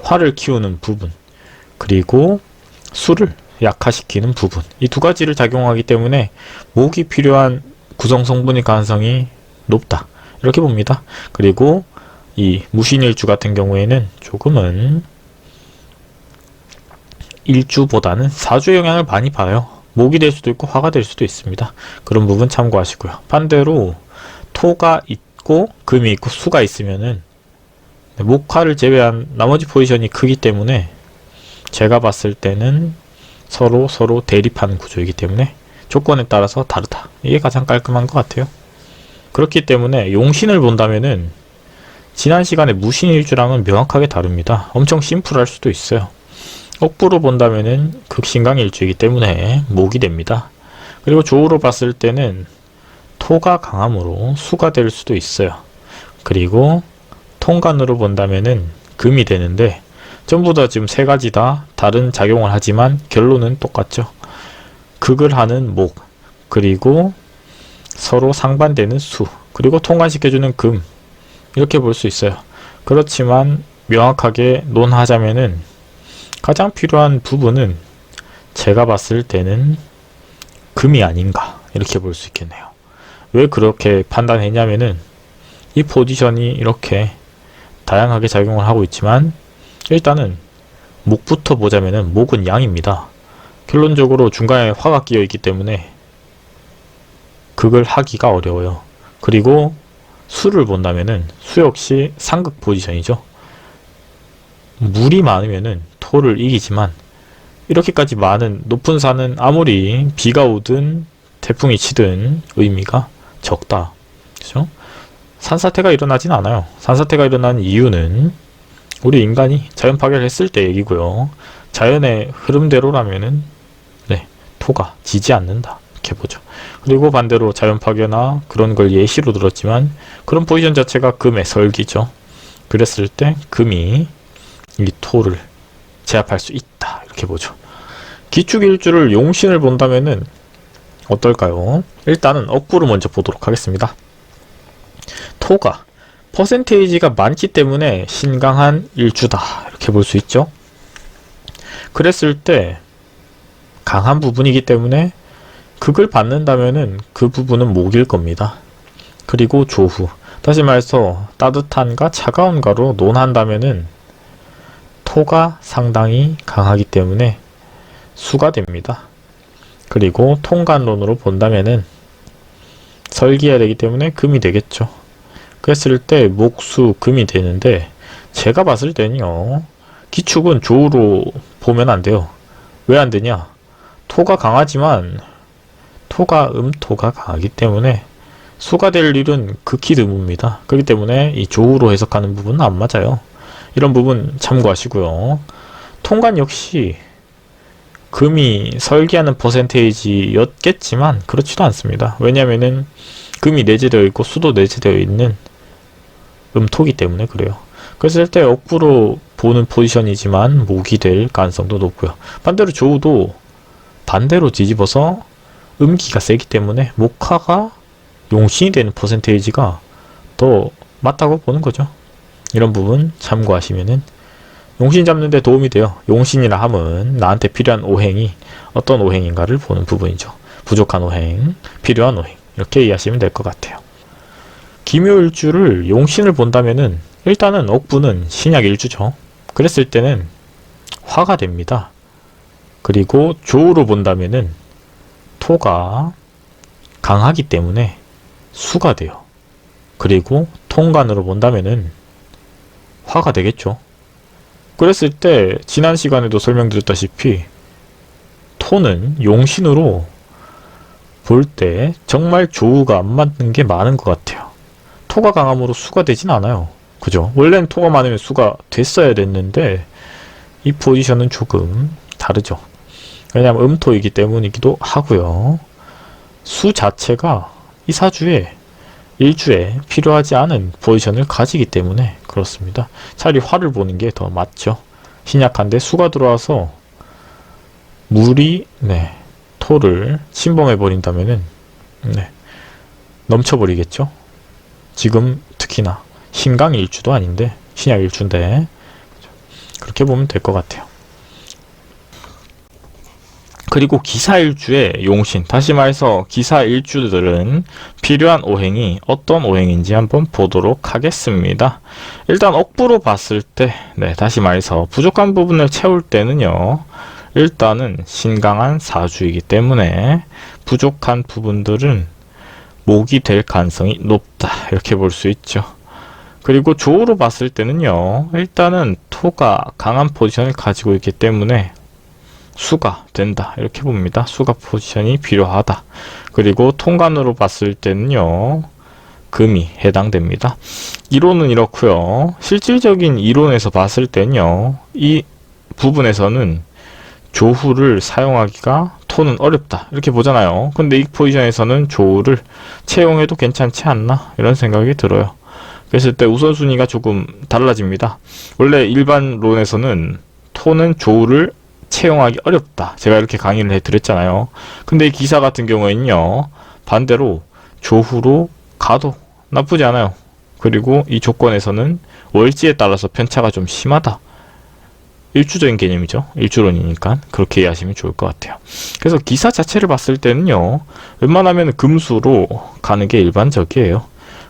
화를 키우는 부분 그리고 수를 약화시키는 부분, 이 두 가지를 작용하기 때문에 목이 필요한 구성 성분일 가능성이 높다 이렇게 봅니다. 그리고 이 무신일주 같은 경우에는 조금은 일주보다는 사주의 영향을 많이 봐요. 목이 될 수도 있고 화가 될 수도 있습니다. 그런 부분 참고하시고요. 반대로 토가 있고 금이 있고 수가 있으면은 목화를 제외한 나머지 포지션이 크기 때문에 제가 봤을 때는 서로 대립하는 구조이기 때문에 조건에 따라서 다르다. 이게 가장 깔끔한 것 같아요. 그렇기 때문에 용신을 본다면은 지난 시간에 무신일주랑은 명확하게 다릅니다. 엄청 심플할 수도 있어요. 억부로 본다면은 극신강일주이기 때문에 목이 됩니다. 그리고 조우로 봤을 때는 토가 강함으로 수가 될 수도 있어요. 그리고 통관으로 본다면은 금이 되는데 전부 다 지금 세 가지 다 다른 작용을 하지만 결론은 똑같죠. 극을 하는 목, 그리고 서로 상반되는 수, 그리고 통관시켜주는 금, 이렇게 볼 수 있어요. 그렇지만 명확하게 논하자면은 가장 필요한 부분은 제가 봤을 때는 금이 아닌가 이렇게 볼 수 있겠네요. 왜 그렇게 판단했냐면은 이 포지션이 이렇게 다양하게 작용을 하고 있지만 일단은 목부터 보자면은 목은 양입니다. 결론적으로 중간에 화가 끼어 있기 때문에 그걸 하기가 어려워요. 그리고 수를 본다면은 수 역시 상극 포지션이죠. 물이 많으면은 토를 이기지만 이렇게까지 많은 높은 산은 아무리 비가 오든 태풍이 치든 의미가 적다. 그죠? 산사태가 일어나진 않아요. 산사태가 일어난 이유는 우리 인간이 자연 파괴를 했을 때 얘기고요. 자연의 흐름대로라면은 토가 지지 않는다. 이렇게 보죠. 그리고 반대로 자연 파괴나 그런 걸 예시로 들었지만 그런 포지션 자체가 금의 설기죠. 그랬을 때 금이 이 토를 제압할 수 있다. 이렇게 보죠. 기축일주를 용신을 본다면은 어떨까요? 일단은 억부를 먼저 보도록 하겠습니다. 토가 퍼센테이지가 많기 때문에 신강한 일주다. 이렇게 볼 수 있죠. 그랬을 때 강한 부분이기 때문에 극을 받는다면은 그 부분은 목일 겁니다. 그리고 조후. 다시 말해서 따뜻한가 차가운가로 논한다면은 토가 상당히 강하기 때문에 수가 됩니다. 그리고 통간론으로 본다면은 설기해야 되기 때문에 금이 되겠죠. 그랬을 때 목수 금이 되는데 제가 봤을 때는요. 기축은 조우로 보면 안 돼요. 왜 안 되냐? 토가 강하지만 토가 음토가 강하기 때문에 수가 될 일은 극히 드뭅니다. 그렇기 때문에 이 조우로 해석하는 부분은 안 맞아요. 이런 부분 참고하시고요. 통간 역시 금이 설계하는 퍼센테이지였겠지만 그렇지도 않습니다. 왜냐면은 금이 내재되어 있고 수도 내재되어 있는 음토기 때문에 그래요. 그랬을 때 억부로 보는 포지션이지만 목이 될 가능성도 높고요. 반대로 조우도 반대로 뒤집어서 음기가 세기 때문에 목화가 용신이 되는 퍼센테이지가 더 맞다고 보는 거죠. 이런 부분 참고하시면은 용신 잡는 데 도움이 돼요. 용신이라 함은 나한테 필요한 오행이 어떤 오행인가를 보는 부분이죠. 부족한 오행, 필요한 오행 이렇게 이해하시면 될 것 같아요. 기묘일주를 용신을 본다면은 일단은 억부는 신약일주죠. 그랬을 때는 화가 됩니다. 그리고 조우로 본다면은 토가 강하기 때문에 수가 돼요. 그리고 통간으로 본다면은 화가 되겠죠. 그랬을 때 지난 시간에도 설명드렸다시피 토는 용신으로 볼 때 정말 조우가 안 맞는 게 많은 것 같아요. 토가 강함으로 수가 되진 않아요. 그죠? 원래는 토가 많으면 수가 됐어야 됐는데 이 포지션은 조금 다르죠. 왜냐하면 음토이기 때문이기도 하고요. 수 자체가 이 사주에 일주에 필요하지 않은 포지션을 가지기 때문에 그렇습니다. 차라리 화를 보는 게 더 맞죠. 신약한데 수가 들어와서 물이 토를 침범해 버린다면은 넘쳐버리겠죠. 지금 특히나 신강일주도 아닌데 신약일주인데 그렇게 보면 될 것 같아요. 그리고 기사일주의 용신, 다시 말해서 기사일주들은 필요한 오행이 어떤 오행인지 한번 보도록 하겠습니다. 일단 억부로 봤을 때 다시 말해서 부족한 부분을 채울 때는요. 일단은 신강한 사주이기 때문에 부족한 부분들은 목이 될 가능성이 높다. 이렇게 볼 수 있죠. 그리고 조우로 봤을 때는요. 일단은 토가 강한 포지션을 가지고 있기 때문에 수가 된다. 이렇게 봅니다. 수가 포지션이 필요하다. 그리고 통간으로 봤을 때는요. 금이 해당됩니다. 이론은 이렇고요. 실질적인 이론에서 봤을 때는요. 이 부분에서는 조후를 사용하기가 토는 어렵다. 이렇게 보잖아요. 근데 이 포지션에서는 조후를 채용해도 괜찮지 않나? 이런 생각이 들어요. 그랬을 때 우선순위가 조금 달라집니다. 원래 일반론에서는 토는 조후를 채용하기 어렵다. 제가 이렇게 강의를 해드렸잖아요. 근데 이 기사 같은 경우에는요. 반대로 조후로 가도 나쁘지 않아요. 그리고 이 조건에서는 월지에 따라서 편차가 좀 심하다. 일주적인 개념이죠. 일주론이니까 그렇게 이해하시면 좋을 것 같아요. 그래서 기사 자체를 봤을 때는요. 웬만하면 금수로 가는 게 일반적이에요.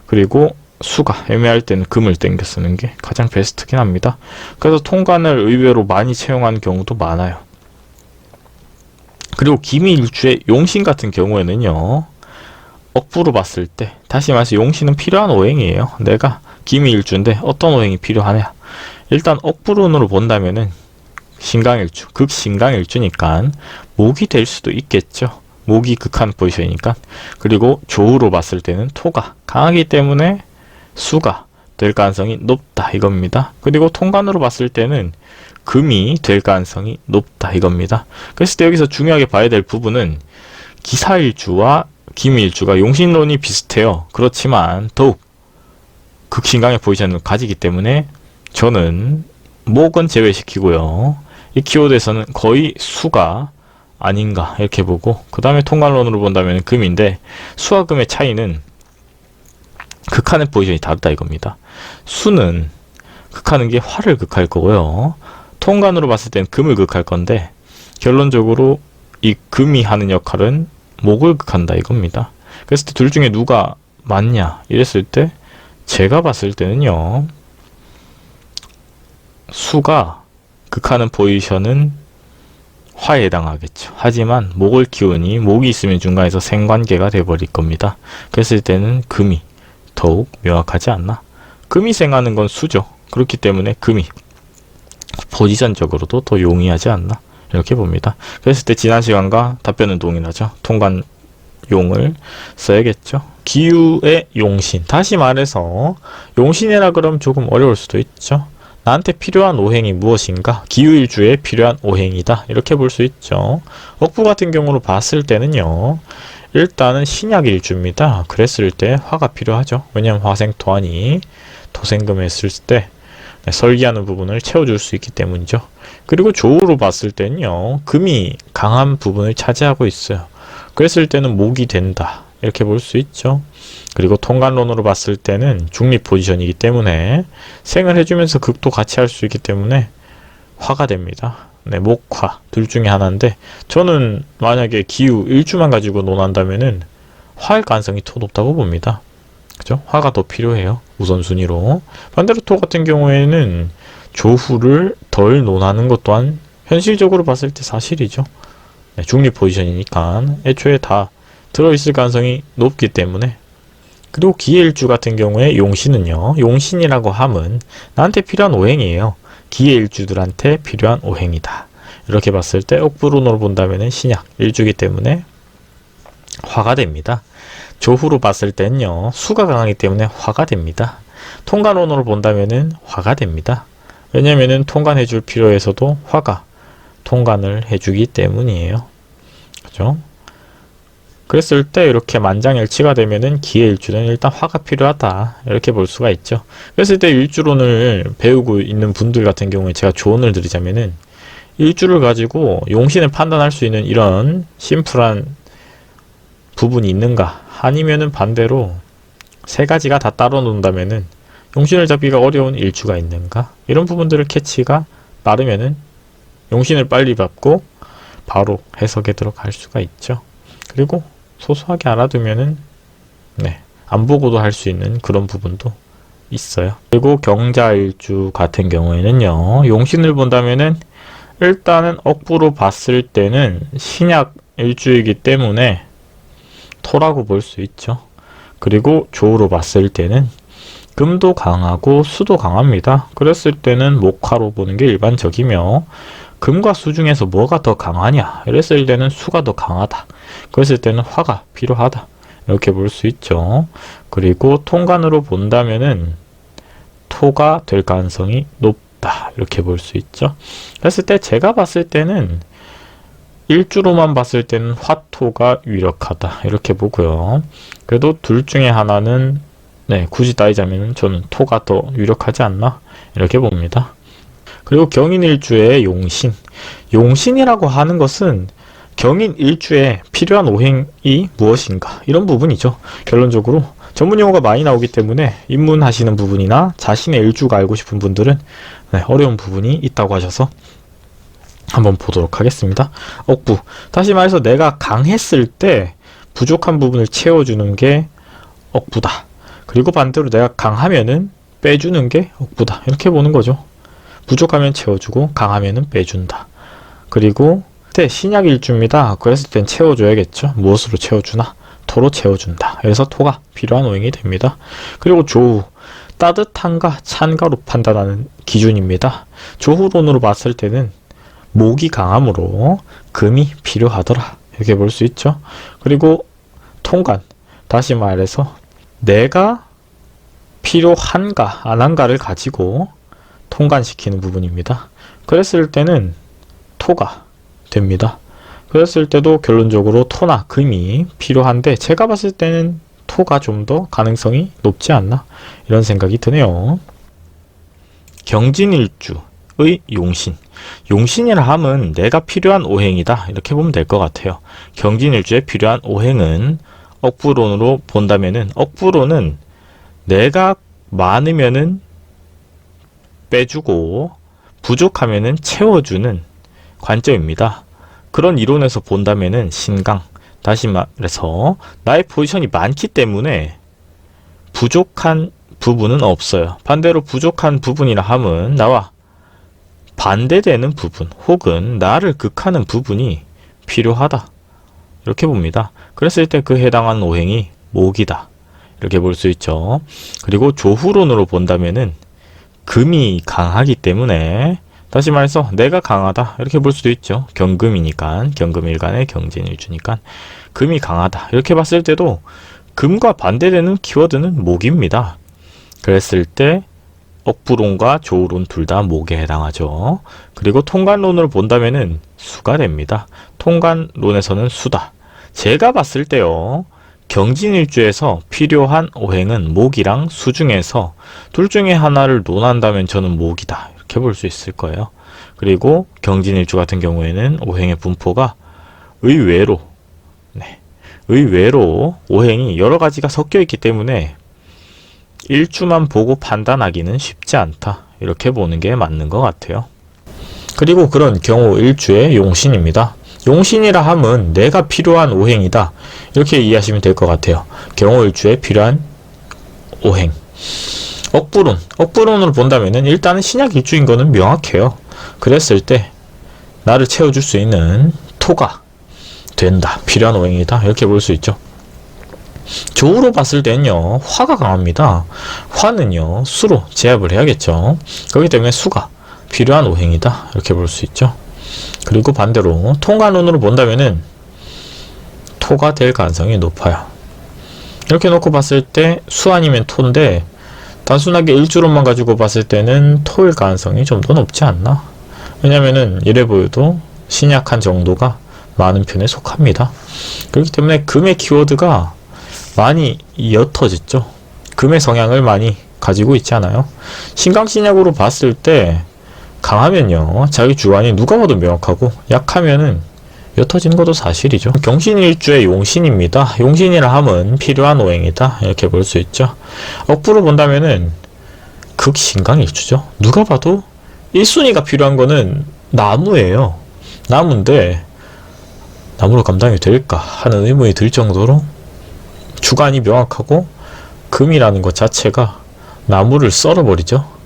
그리고 수가 애매할 때는 금을 땡겨 쓰는 게 가장 베스트긴 합니다. 그래서 통간을 의외로 많이 채용하는 경우도 많아요. 그리고 기미일주의 용신 같은 경우에는요. 억부로 봤을 때 다시 말해서 용신은 필요한 오행이에요. 내가 기미일주인데 어떤 오행이 필요하냐. 일단 억부론으로 본다면은 신강일주, 극신강일주니까 목이 될 수도 있겠죠. 목이 극한 포지션이니까. 그리고 조우로 봤을 때는 토가 강하기 때문에 수가 될 가능성이 높다 이겁니다. 그리고 통관으로 봤을 때는 금이 될 가능성이 높다 이겁니다. 그래서 여기서 중요하게 봐야 될 부분은 기사일주와 기미일주가 용신론이 비슷해요. 그렇지만 더욱 극신강의 포지션을 가지기 때문에 저는 목은 제외시키고요. 이 키워드에서는 거의 수가 아닌가 이렇게 보고, 그 다음에 통관론으로 본다면 금인데 수와 금의 차이는 극하는 포지션이 다르다 이겁니다. 수는 극하는 게 화를 극할 거고요. 통관으로 봤을 때는 금을 극할 건데 결론적으로 이 금이 하는 역할은 목을 극한다 이겁니다. 그래서 둘 중에 누가 맞냐 이랬을 때 제가 봤을 때는요, 수가 극하는 포지션은 화에 해당하겠죠. 하지만 목을 키우니 목이 있으면 중간에서 생관계가 돼버릴 겁니다. 그랬을 때는 금이 더욱 명확하지 않나. 금이 생하는 건 수죠. 그렇기 때문에 금이 포지션적으로도 더 용이하지 않나 이렇게 봅니다. 그랬을 때 지난 시간과 답변은 동일하죠. 통관용을 써야겠죠. 기유의 용신, 다시 말해서 용신이라 그러면 조금 어려울 수도 있죠. 나한테 필요한 오행이 무엇인가? 기유일주에 필요한 오행이다 이렇게 볼 수 있죠. 억부 같은 경우로 봤을 때는요, 일단은 신약일주입니다. 그랬을 때 화가 필요하죠. 왜냐하면 화생토하니 토생금했을 때 설기하는 부분을 채워줄 수 있기 때문이죠. 그리고 조우로 봤을 때는요, 금이 강한 부분을 차지하고 있어요. 그랬을 때는 목이 된다 이렇게 볼 수 있죠. 그리고 통관론으로 봤을 때는 중립 포지션이기 때문에 생을 해주면서 극도 같이 할 수 있기 때문에 화가 됩니다. 네, 목화 둘 중에 하나인데 저는 만약에 기유 일주만 가지고 논한다면은 화일 가능성이 더 높다고 봅니다. 그죠? 화가 더 필요해요. 우선순위로. 반대로 토 같은 경우에는 조후를 덜 논하는 것 또한 현실적으로 봤을 때 사실이죠. 네, 중립 포지션이니까 애초에 다 들어있을 가능성이 높기 때문에. 그리고 기해일주 같은 경우에 용신은요, 용신이라고 함은 나한테 필요한 오행이에요. 기해일주들한테 필요한 오행이다 이렇게 봤을 때 억부론으로 본다면 신약 일주기 때문에 화가 됩니다. 조후로 봤을 때는요, 수가 강하기 때문에 화가 됩니다. 통관론으로 본다면은 화가 됩니다. 왜냐면은 통관해줄 필요에서도 화가 통관을 해주기 때문이에요. 그죠? 그랬을 때 이렇게 만장일치가 되면은 기해일주는 일단 화가 필요하다 이렇게 볼 수가 있죠. 그랬을 때 일주론을 배우고 있는 분들 같은 경우에 제가 조언을 드리자면은 일주를 가지고 용신을 판단할 수 있는 이런 심플한 부분이 있는가, 아니면은 반대로 세 가지가 다 따로 논다면은 용신을 잡기가 어려운 일주가 있는가, 이런 부분들을 캐치가 빠르면은 용신을 빨리 잡고 바로 해석에 들어갈 수가 있죠. 그리고 소소하게 알아두면은 안 보고도 할 수 있는 그런 부분도 있어요. 그리고 경자일주 같은 경우에는요, 용신을 본다면은 일단은 억부로 봤을 때는 신약 일주이기 때문에 토라고 볼 수 있죠. 그리고 조우로 봤을 때는 금도 강하고 수도 강합니다. 그랬을 때는 목화로 보는 게 일반적이며, 금과 수 중에서 뭐가 더 강하냐 이랬을 때는 수가 더 강하다. 그랬을 때는 화가 필요하다 이렇게 볼 수 있죠. 그리고 통관으로 본다면은 토가 될 가능성이 높다 이렇게 볼 수 있죠. 그랬을 때 제가 봤을 때는 일주로만 봤을 때는 화토가 유력하다 이렇게 보고요. 그래도 둘 중에 하나는 굳이 따지자면 저는 토가 더 유력하지 않나 이렇게 봅니다. 그리고 경인일주의 용신, 용신이라고 하는 것은 경인일주에 필요한 오행이 무엇인가 이런 부분이죠. 결론적으로 전문용어가 많이 나오기 때문에 입문하시는 부분이나 자신의 일주가 알고 싶은 분들은 어려운 부분이 있다고 하셔서 한번 보도록 하겠습니다. 억부, 다시 말해서 내가 강했을 때 부족한 부분을 채워주는 게 억부다. 그리고 반대로 내가 강하면은 빼주는 게 억부다 이렇게 보는 거죠. 부족하면 채워주고 강하면은 빼준다. 그리고 신약일주입니다. 그랬을 땐 채워줘야겠죠. 무엇으로 채워주나? 토로 채워준다. 그래서 토가 필요한 오행이 됩니다. 그리고 조후, 따뜻한가 찬가로 판단하는 기준입니다. 조후론으로 봤을 때는 목이 강함으로 금이 필요하더라. 이렇게 볼 수 있죠. 그리고 통간, 다시 말해서 내가 필요한가 안한가를 가지고 통간시키는 부분입니다. 그랬을 때는 토가 됩니다. 그랬을 때도 결론적으로 토나 금이 필요한데 제가 봤을 때는 토가 좀 더 가능성이 높지 않나 이런 생각이 드네요. 경진일주의 용신, 용신이라 함은 내가 필요한 오행이다 이렇게 보면 될 것 같아요. 경진일주에 필요한 오행은 억부론으로 본다면은, 억부론은 내가 많으면은 빼주고 부족하면은 채워주는 관점입니다. 그런 이론에서 본다면은 신강, 다시 말해서 나의 포지션이 많기 때문에 부족한 부분은 없어요. 반대로 부족한 부분이라 함은 나와 반대되는 부분 혹은 나를 극하는 부분이 필요하다 이렇게 봅니다. 그랬을 때 그 해당하는 오행이 목이다 이렇게 볼 수 있죠. 그리고 조후론으로 본다면은 금이 강하기 때문에, 다시 말해서 내가 강하다 이렇게 볼 수도 있죠. 경금이니까, 경금일간의 경진일주니까 금이 강하다 이렇게 봤을 때도 금과 반대되는 키워드는 목입니다. 그랬을 때 억부론과 조후론 둘 다 목에 해당하죠. 그리고 통간론으로 본다면은 수가 됩니다. 통간론에서는 수다. 제가 봤을 때요, 경진일주에서 필요한 오행은 목이랑 수 중에서 둘 중에 하나를 논한다면 저는 목이다 이렇게 볼 수 있을 거예요. 그리고 경진일주 같은 경우에는 오행의 분포가 의외로 의외로 오행이 여러 가지가 섞여 있기 때문에 일주만 보고 판단하기는 쉽지 않다 이렇게 보는 게 맞는 것 같아요. 그리고 그런 경우 일주의 용신입니다. 용신이라 함은 내가 필요한 오행이다 이렇게 이해하시면 될 것 같아요. 경호일주에 필요한 오행. 억부론으로 본다면은 일단은 신약일주인 거는 명확해요. 그랬을 때 나를 채워줄 수 있는 토가 된다, 필요한 오행이다 이렇게 볼 수 있죠. 조우로 봤을 때는요, 화가 강합니다. 화는요 수로 제압을 해야겠죠. 그렇기 때문에 수가 필요한 오행이다 이렇게 볼 수 있죠. 그리고 반대로 통간론으로 본다면은 토가 될 가능성이 높아요. 이렇게 놓고 봤을 때 수 아니면 토인데 단순하게 일주론만 가지고 봤을 때는 토일 가능성이 좀 더 높지 않나. 왜냐면은 이래 보여도 신약한 정도가 많은 편에 속합니다. 그렇기 때문에 금의 키워드가 많이 옅어졌죠. 금의 성향을 많이 가지고 있지 않아요. 신강신약으로 봤을 때 강하면요 자기 주관이 누가 봐도 명확하고, 약하면은 옅어지는 것도 사실이죠. 경신일주의 용신입니다. 용신이라 함은 필요한 오행이다 이렇게 볼 수 있죠. 억부로 본다면은 극신강일주죠. 누가 봐도 1순위가 필요한 거는 나무예요. 나무인데 나무로 감당이 될까 하는 의문이 들 정도로 주관이 명확하고 금이라는 것 자체가 나무를 썰어버리죠.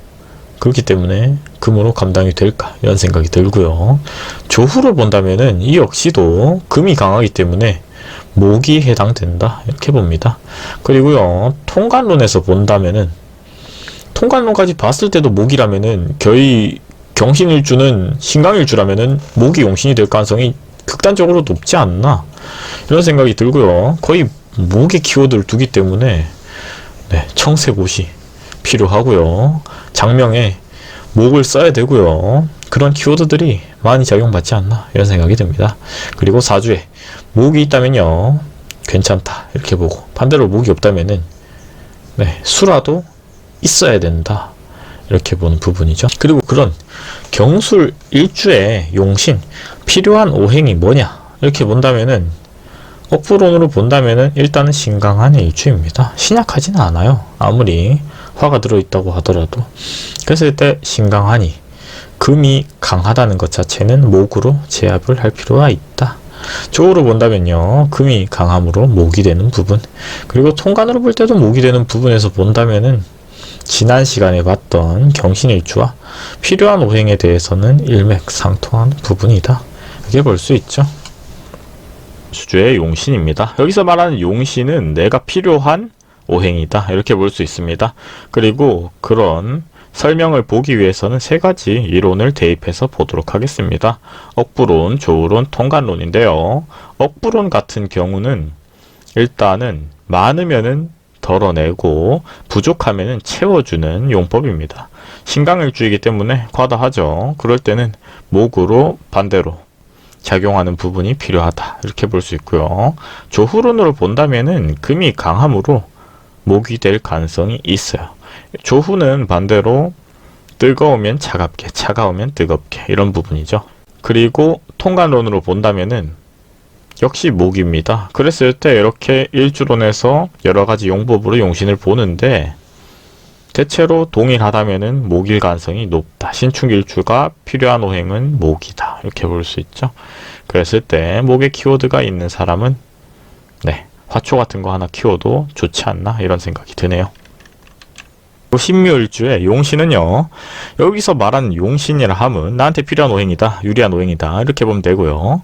그렇기 때문에 금으로 감당이 될까 이런 생각이 들고요. 조후로 본다면은 이 역시도 금이 강하기 때문에 목이 해당된다 이렇게 봅니다. 그리고요 통간론에서 본다면은, 통간론까지 봤을 때도 목이라면은 거의 경신일주는 신강일주라면은 목이 용신이 될 가능성이 극단적으로 높지 않나 이런 생각이 들고요. 거의 목의 키워드를 두기 때문에 청색옷이 필요하고요. 장명에 목을 써야 되고요. 그런 키워드들이 많이 작용받지 않나 이런 생각이 듭니다. 그리고 사주에 목이 있다면요 괜찮다 이렇게 보고, 반대로 목이 없다면은 수라도 있어야 된다 이렇게 보는 부분이죠. 그리고 그런 경술 일주의 용신 필요한 오행이 뭐냐 이렇게 본다면은, 억부론으로 본다면은 일단은 신강한 일주입니다. 신약하지는 않아요. 아무리 화가 들어있다고 하더라도. 그랬을 때 신강하니 금이 강하다는 것 자체는 목으로 제압을 할 필요가 있다. 조우로 본다면요 금이 강함으로 목이 되는 부분, 그리고 통간으로 볼 때도 목이 되는 부분에서 본다면은 지난 시간에 봤던 경신일주와 필요한 오행에 대해서는 일맥상통한 부분이다 이렇게 볼 수 있죠. 주제의 용신입니다. 여기서 말하는 용신은 내가 필요한 오행이다 이렇게 볼 수 있습니다. 그리고 그런 설명을 보기 위해서는 세 가지 이론을 대입해서 보도록 하겠습니다. 억부론, 조우론, 통관론인데요. 억부론 같은 경우는 일단은 많으면은 덜어내고 부족하면은 채워주는 용법입니다. 신강일주이기 때문에 과다하죠. 그럴 때는 목으로 반대로 작용하는 부분이 필요하다 이렇게 볼 수 있고요. 조후론으로 본다면은 금이 강함으로 목이 될 가능성이 있어요. 조후는 반대로 뜨거우면 차갑게, 차가우면 뜨겁게 이런 부분이죠. 그리고 통관론으로 본다면은 역시 목입니다. 그랬을 때 이렇게 일주론에서 여러가지 용법으로 용신을 보는데 대체로 동일하다면은 목일 가능성이 높다. 신축일주가 필요한 오행은 목이다. 이렇게 볼 수 있죠. 그랬을 때 목에 키워드가 있는 사람은 화초 같은 거 하나 키워도 좋지 않나 이런 생각이 드네요. 신묘일주의 용신은요. 여기서 말하는 용신이라 함은 나한테 필요한 오행이다. 유리한 오행이다. 이렇게 보면 되고요.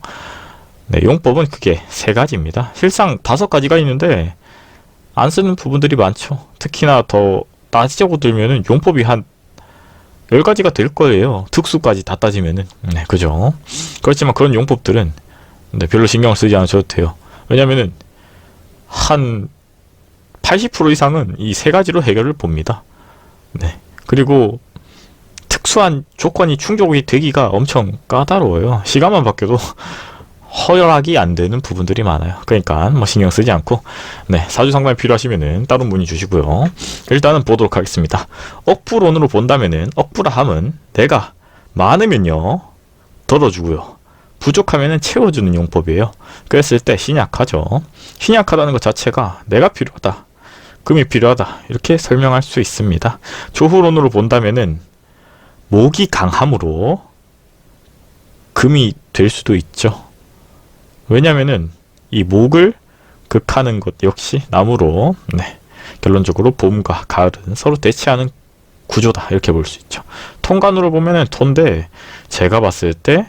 용법은 크게 세 가지입니다. 실상 5가지가 있는데 안 쓰는 부분들이 많죠. 특히나 더 따지자고 들면은 용법이 한 10가지가 될 거예요. 특수까지 다 따지면은. 그죠? 그렇지만 그런 용법들은 별로 신경을 쓰지 않으셔도 돼요. 왜냐면은 한 80% 이상은 이 세 가지로 해결을 봅니다. 그리고 특수한 조건이 충족이 되기가 엄청 까다로워요. 시간만 바뀌어도 허혈하기 안 되는 부분들이 많아요. 그러니까 뭐 신경 쓰지 않고 사주 상담이 필요하시면은 따로 문의 주시고요. 일단은 보도록 하겠습니다. 억부론으로 본다면은 억부라 함은 내가 많으면요 덜어주고요. 부족하면은 채워주는 용법이에요. 그랬을 때 신약하죠. 신약하다는 것 자체가 내가 필요하다. 금이 필요하다. 이렇게 설명할 수 있습니다. 조후론으로 본다면은 목이 강함으로 금이 될 수도 있죠. 왜냐면은 이 목을 극하는 것 역시 나무로 결론적으로 봄과 가을은 서로 대치하는 구조다. 이렇게 볼 수 있죠. 통관으로 보면은 토인데 제가 봤을 때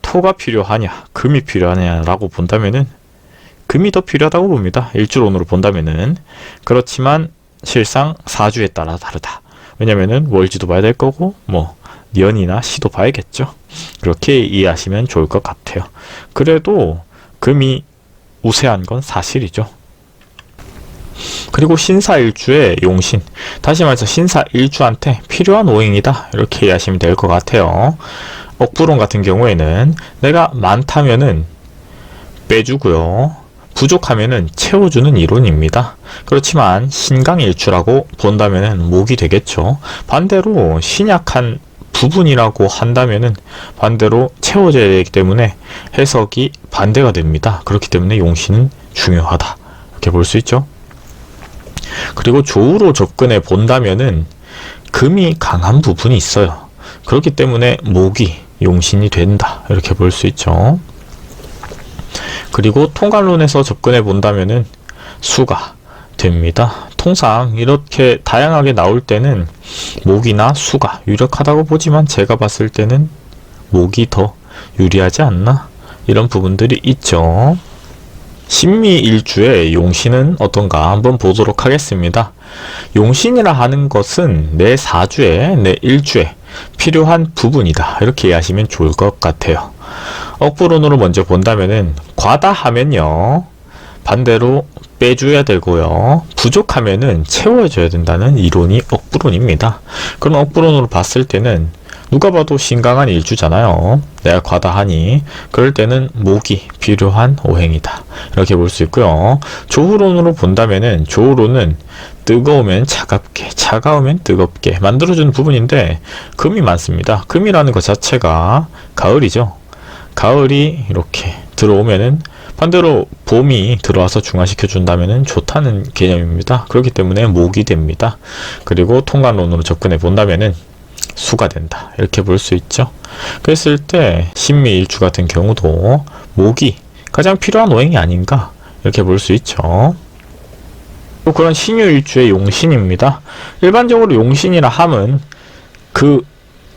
토가 필요하냐 금이 필요하냐 라고 본다면은 금이 더 필요하다고 봅니다. 일주론으로 본다면은. 그렇지만 실상 사주에 따라 다르다. 왜냐면은 월지도 봐야 될 거고 뭐 년이나 시도 봐야겠죠. 그렇게 이해하시면 좋을 것 같아요. 그래도 금이 우세한 건 사실이죠. 그리고 신사일주의 용신, 다시 말해서 신사일주한테 필요한 오행이다 이렇게 이해하시면 될 것 같아요. 억부론 같은 경우에는 내가 많다면은 빼주고요. 부족하면은 채워주는 이론입니다. 그렇지만 신강일주라고 본다면은 목이 되겠죠. 반대로 신약한 부분이라고 한다면은 반대로 채워져야 되기 때문에 해석이 반대가 됩니다. 그렇기 때문에 용신은 중요하다. 이렇게 볼 수 있죠. 그리고 조우로 접근해 본다면은 금이 강한 부분이 있어요. 그렇기 때문에 목이 용신이 된다. 이렇게 볼 수 있죠. 그리고 통관론에서 접근해 본다면은 수가 됩니다. 통상 이렇게 다양하게 나올 때는 목이나 수가 유력하다고 보지만 제가 봤을 때는 목이 더 유리하지 않나? 이런 부분들이 있죠. 신미일주의 용신은 어떤가 한번 보도록 하겠습니다. 용신이라 하는 것은 내 사주에, 내 일주에 필요한 부분이다. 이렇게 이해하시면 좋을 것 같아요. 억부론으로 먼저 본다면은 과다하면요 반대로 빼줘야 되고요. 부족하면은 채워줘야 된다는 이론이 억부론입니다. 그럼 억부론으로 봤을 때는 누가 봐도 신강한 일주잖아요. 내가 과다하니 그럴 때는 목이 필요한 오행이다. 이렇게 볼 수 있고요. 조후론으로 본다면은 조후론은 뜨거우면 차갑게, 차가우면 뜨겁게 만들어주는 부분인데 금이 많습니다. 금이라는 것 자체가 가을이죠. 가을이 이렇게 들어오면은 반대로 봄이 들어와서 중화시켜 준다면은 좋다는 개념입니다. 그렇기 때문에 목이 됩니다. 그리고 통관론으로 접근해 본다면은 수가 된다. 이렇게 볼 수 있죠. 그랬을 때 신미일주 같은 경우도 목이 가장 필요한 오행이 아닌가 이렇게 볼 수 있죠. 또 그런 신유일주의 용신입니다. 일반적으로 용신이라 함은 그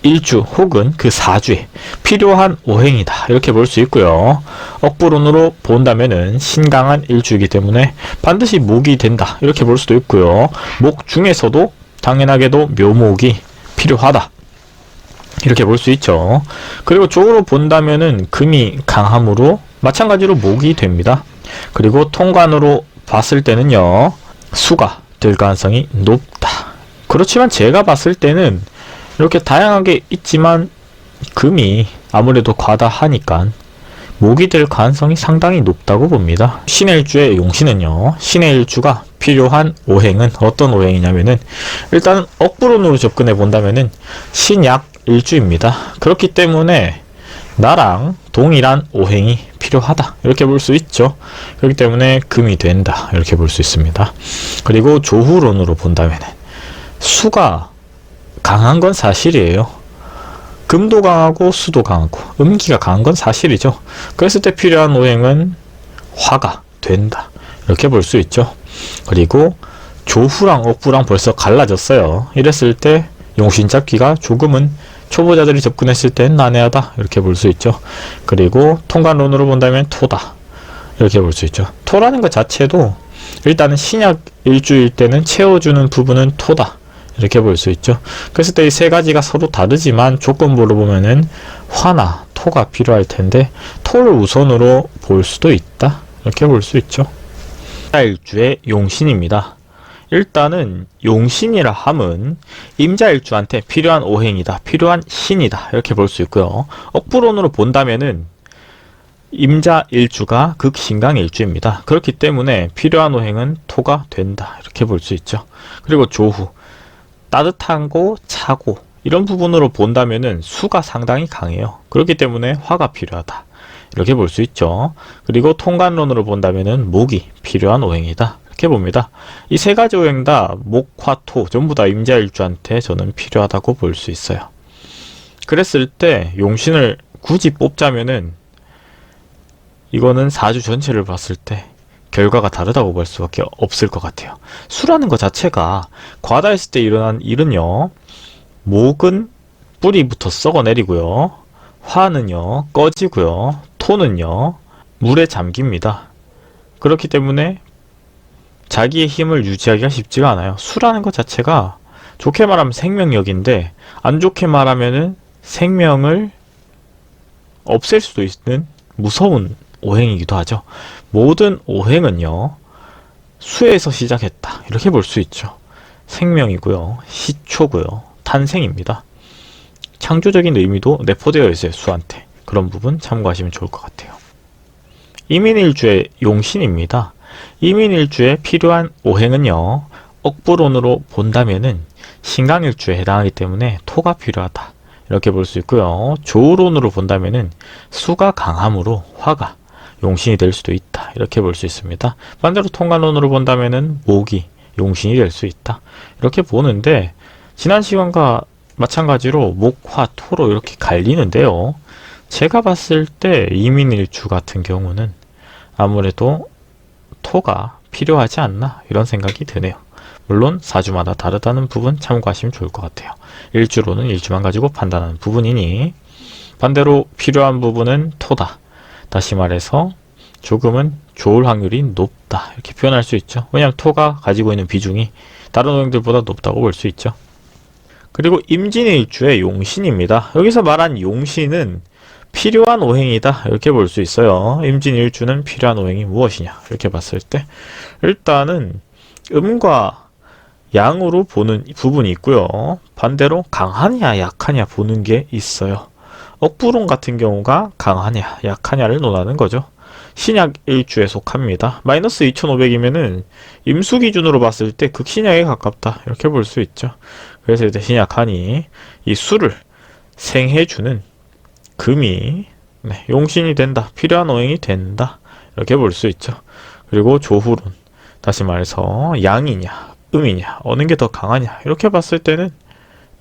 일주 혹은 그 사주에 필요한 오행이다 이렇게 볼 수 있고요. 억부론으로 본다면은 신강한 일주이기 때문에 반드시 목이 된다 이렇게 볼 수도 있고요. 목 중에서도 당연하게도 묘목이 필요하다 이렇게 볼 수 있죠. 그리고 조로 본다면은 금이 강함으로 마찬가지로 목이 됩니다. 그리고 통관으로 봤을 때는요, 수가 될 가능성이 높다. 그렇지만 제가 봤을 때는 이렇게 다양하게 있지만 금이 아무래도 과다하니까 목이 될 가능성이 상당히 높다고 봅니다. 신의 일주의 용신은요, 신의 일주가 필요한 오행은 어떤 오행이냐면은 일단 억부론으로 접근해 본다면은 신약 일주입니다. 그렇기 때문에 나랑 동일한 오행이 필요하다 이렇게 볼 수 있죠. 그렇기 때문에 금이 된다 이렇게 볼 수 있습니다. 그리고 조후론으로 본다면 수가 강한 건 사실이에요. 금도 강하고 수도 강하고 음기가 강한 건 사실이죠. 그랬을 때 필요한 오행은 화가 된다 이렇게 볼 수 있죠. 그리고 조후랑 억부랑 벌써 갈라졌어요. 이랬을 때 용신 잡기가 조금은 초보자들이 접근했을 땐 난해하다 이렇게 볼 수 있죠. 그리고 통관론으로 본다면 토다 이렇게 볼 수 있죠. 토라는 것 자체도 일단은 신약 일주일 때는 채워주는 부분은 토다 이렇게 볼 수 있죠. 그랬을 때 이 세 가지가 서로 다르지만 조건부로 보면은 화나 토가 필요할 텐데 토를 우선으로 볼 수도 있다 이렇게 볼 수 있죠. 일주의 용신입니다. 일단은 용신이라 함은 임자일주한테 필요한 오행이다, 필요한 신이다 이렇게 볼 수 있고요. 억부론으로 본다면은 임자일주가 극신강일주입니다. 그렇기 때문에 필요한 오행은 토가 된다 이렇게 볼 수 있죠. 그리고 조후 따뜻하고 차고 이런 부분으로 본다면은 수가 상당히 강해요. 그렇기 때문에 화가 필요하다 이렇게 볼 수 있죠. 그리고 통관론으로 본다면은 목이 필요한 오행이다 이렇게 봅니다. 이 세 가지 오행 다 목, 화, 토 전부 다 임자일주한테 저는 필요하다고 볼 수 있어요. 그랬을 때 용신을 굳이 뽑자면은 이거는 사주 전체를 봤을 때 결과가 다르다고 볼 수밖에 없을 것 같아요. 수라는 것 자체가 과다했을 때 일어난 일은요, 목은 뿌리부터 썩어내리고요, 화는요 꺼지고요, 토는요 물에 잠깁니다. 그렇기 때문에 자기의 힘을 유지하기가 쉽지가 않아요. 수라는 것 자체가 좋게 말하면 생명력인데 안 좋게 말하면은 생명을 없앨 수도 있는 무서운 오행이기도 하죠. 모든 오행은요 수에서 시작했다 이렇게 볼 수 있죠. 생명이고요, 시초고요, 탄생입니다. 창조적인 의미도 내포되어 있어요. 수한테. 그런 부분 참고하시면 좋을 것 같아요. 이민일주의 용신입니다. 이민일주에 필요한 오행은요, 억부론으로 본다면은 신강일주에 해당하기 때문에 토가 필요하다 이렇게 볼 수 있고요. 조우론으로 본다면은 수가 강함으로 화가 용신이 될 수도 있다 이렇게 볼 수 있습니다. 반대로 통관론으로 본다면은 목이 용신이 될 수 있다 이렇게 보는데, 지난 시간과 마찬가지로 목, 화, 토로 이렇게 갈리는데요. 제가 봤을 때 이민일주 같은 경우는 아무래도 토가 필요하지 않나 이런 생각이 드네요. 물론 사주마다 다르다는 부분 참고하시면 좋을 것 같아요. 일주로는 일주만 가지고 판단하는 부분이니 반대로 필요한 부분은 토다. 다시 말해서 조금은 좋을 확률이 높다 이렇게 표현할 수 있죠. 왜냐하면 토가 가지고 있는 비중이 다른 오행들보다 높다고 볼 수 있죠. 그리고 임진일주의 용신입니다. 여기서 말한 용신은 필요한 오행이다 이렇게 볼 수 있어요. 임진일주는 필요한 오행이 무엇이냐 이렇게 봤을 때 일단은 음과 양으로 보는 부분이 있고요. 반대로 강하냐 약하냐 보는 게 있어요. 억부론 같은 경우가 강하냐 약하냐를 논하는 거죠. 신약 일주에 속합니다. 마이너스 2500이면은 임수 기준으로 봤을 때 극신약에 가깝다 이렇게 볼 수 있죠. 그래서 이제 신약하니 이 수를 생해주는 금이 용신이 된다, 필요한 오행이 된다 이렇게 볼 수 있죠. 그리고 조후론, 다시 말해서 양이냐 음이냐 어느 게 더 강하냐 이렇게 봤을 때는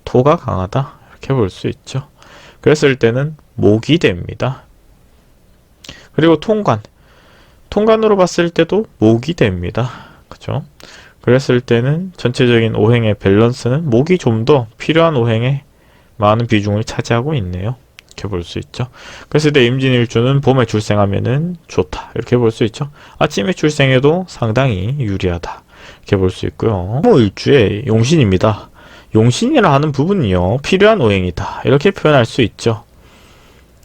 토가 강하다 이렇게 볼 수 있죠. 그랬을 때는 목이 됩니다. 그리고 통관으로 봤을 때도 목이 됩니다. 그죠? 그랬을 때는 전체적인 오행의 밸런스는 목이 좀 더 필요한 오행에 많은 비중을 차지하고 있네요. 이렇게 볼 수 있죠. 그랬을 때 임진일주는 봄에 출생하면은 좋다. 이렇게 볼 수 있죠. 아침에 출생해도 상당히 유리하다. 이렇게 볼 수 있고요. 임오일주의 용신입니다. 용신이라 하는 부분이요. 필요한 오행이다. 이렇게 표현할 수 있죠.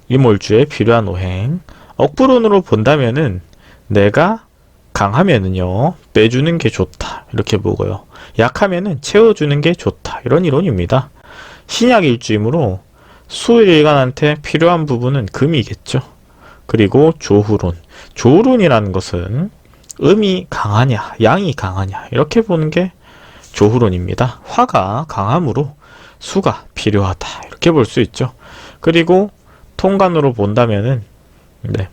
임오일주의 필요한 오행. 억부론으로 본다면은 내가 강하면은요. 빼주는 게 좋다. 이렇게 보고요. 약하면은 채워주는 게 좋다. 이런 이론입니다. 신약일주이므로 수일간한테 필요한 부분은 금이겠죠. 그리고 조후론. 조후론이라는 것은 음이 강하냐, 양이 강하냐 이렇게 보는 게 조후론입니다. 화가 강함으로 수가 필요하다 이렇게 볼 수 있죠. 그리고 통간으로 본다면은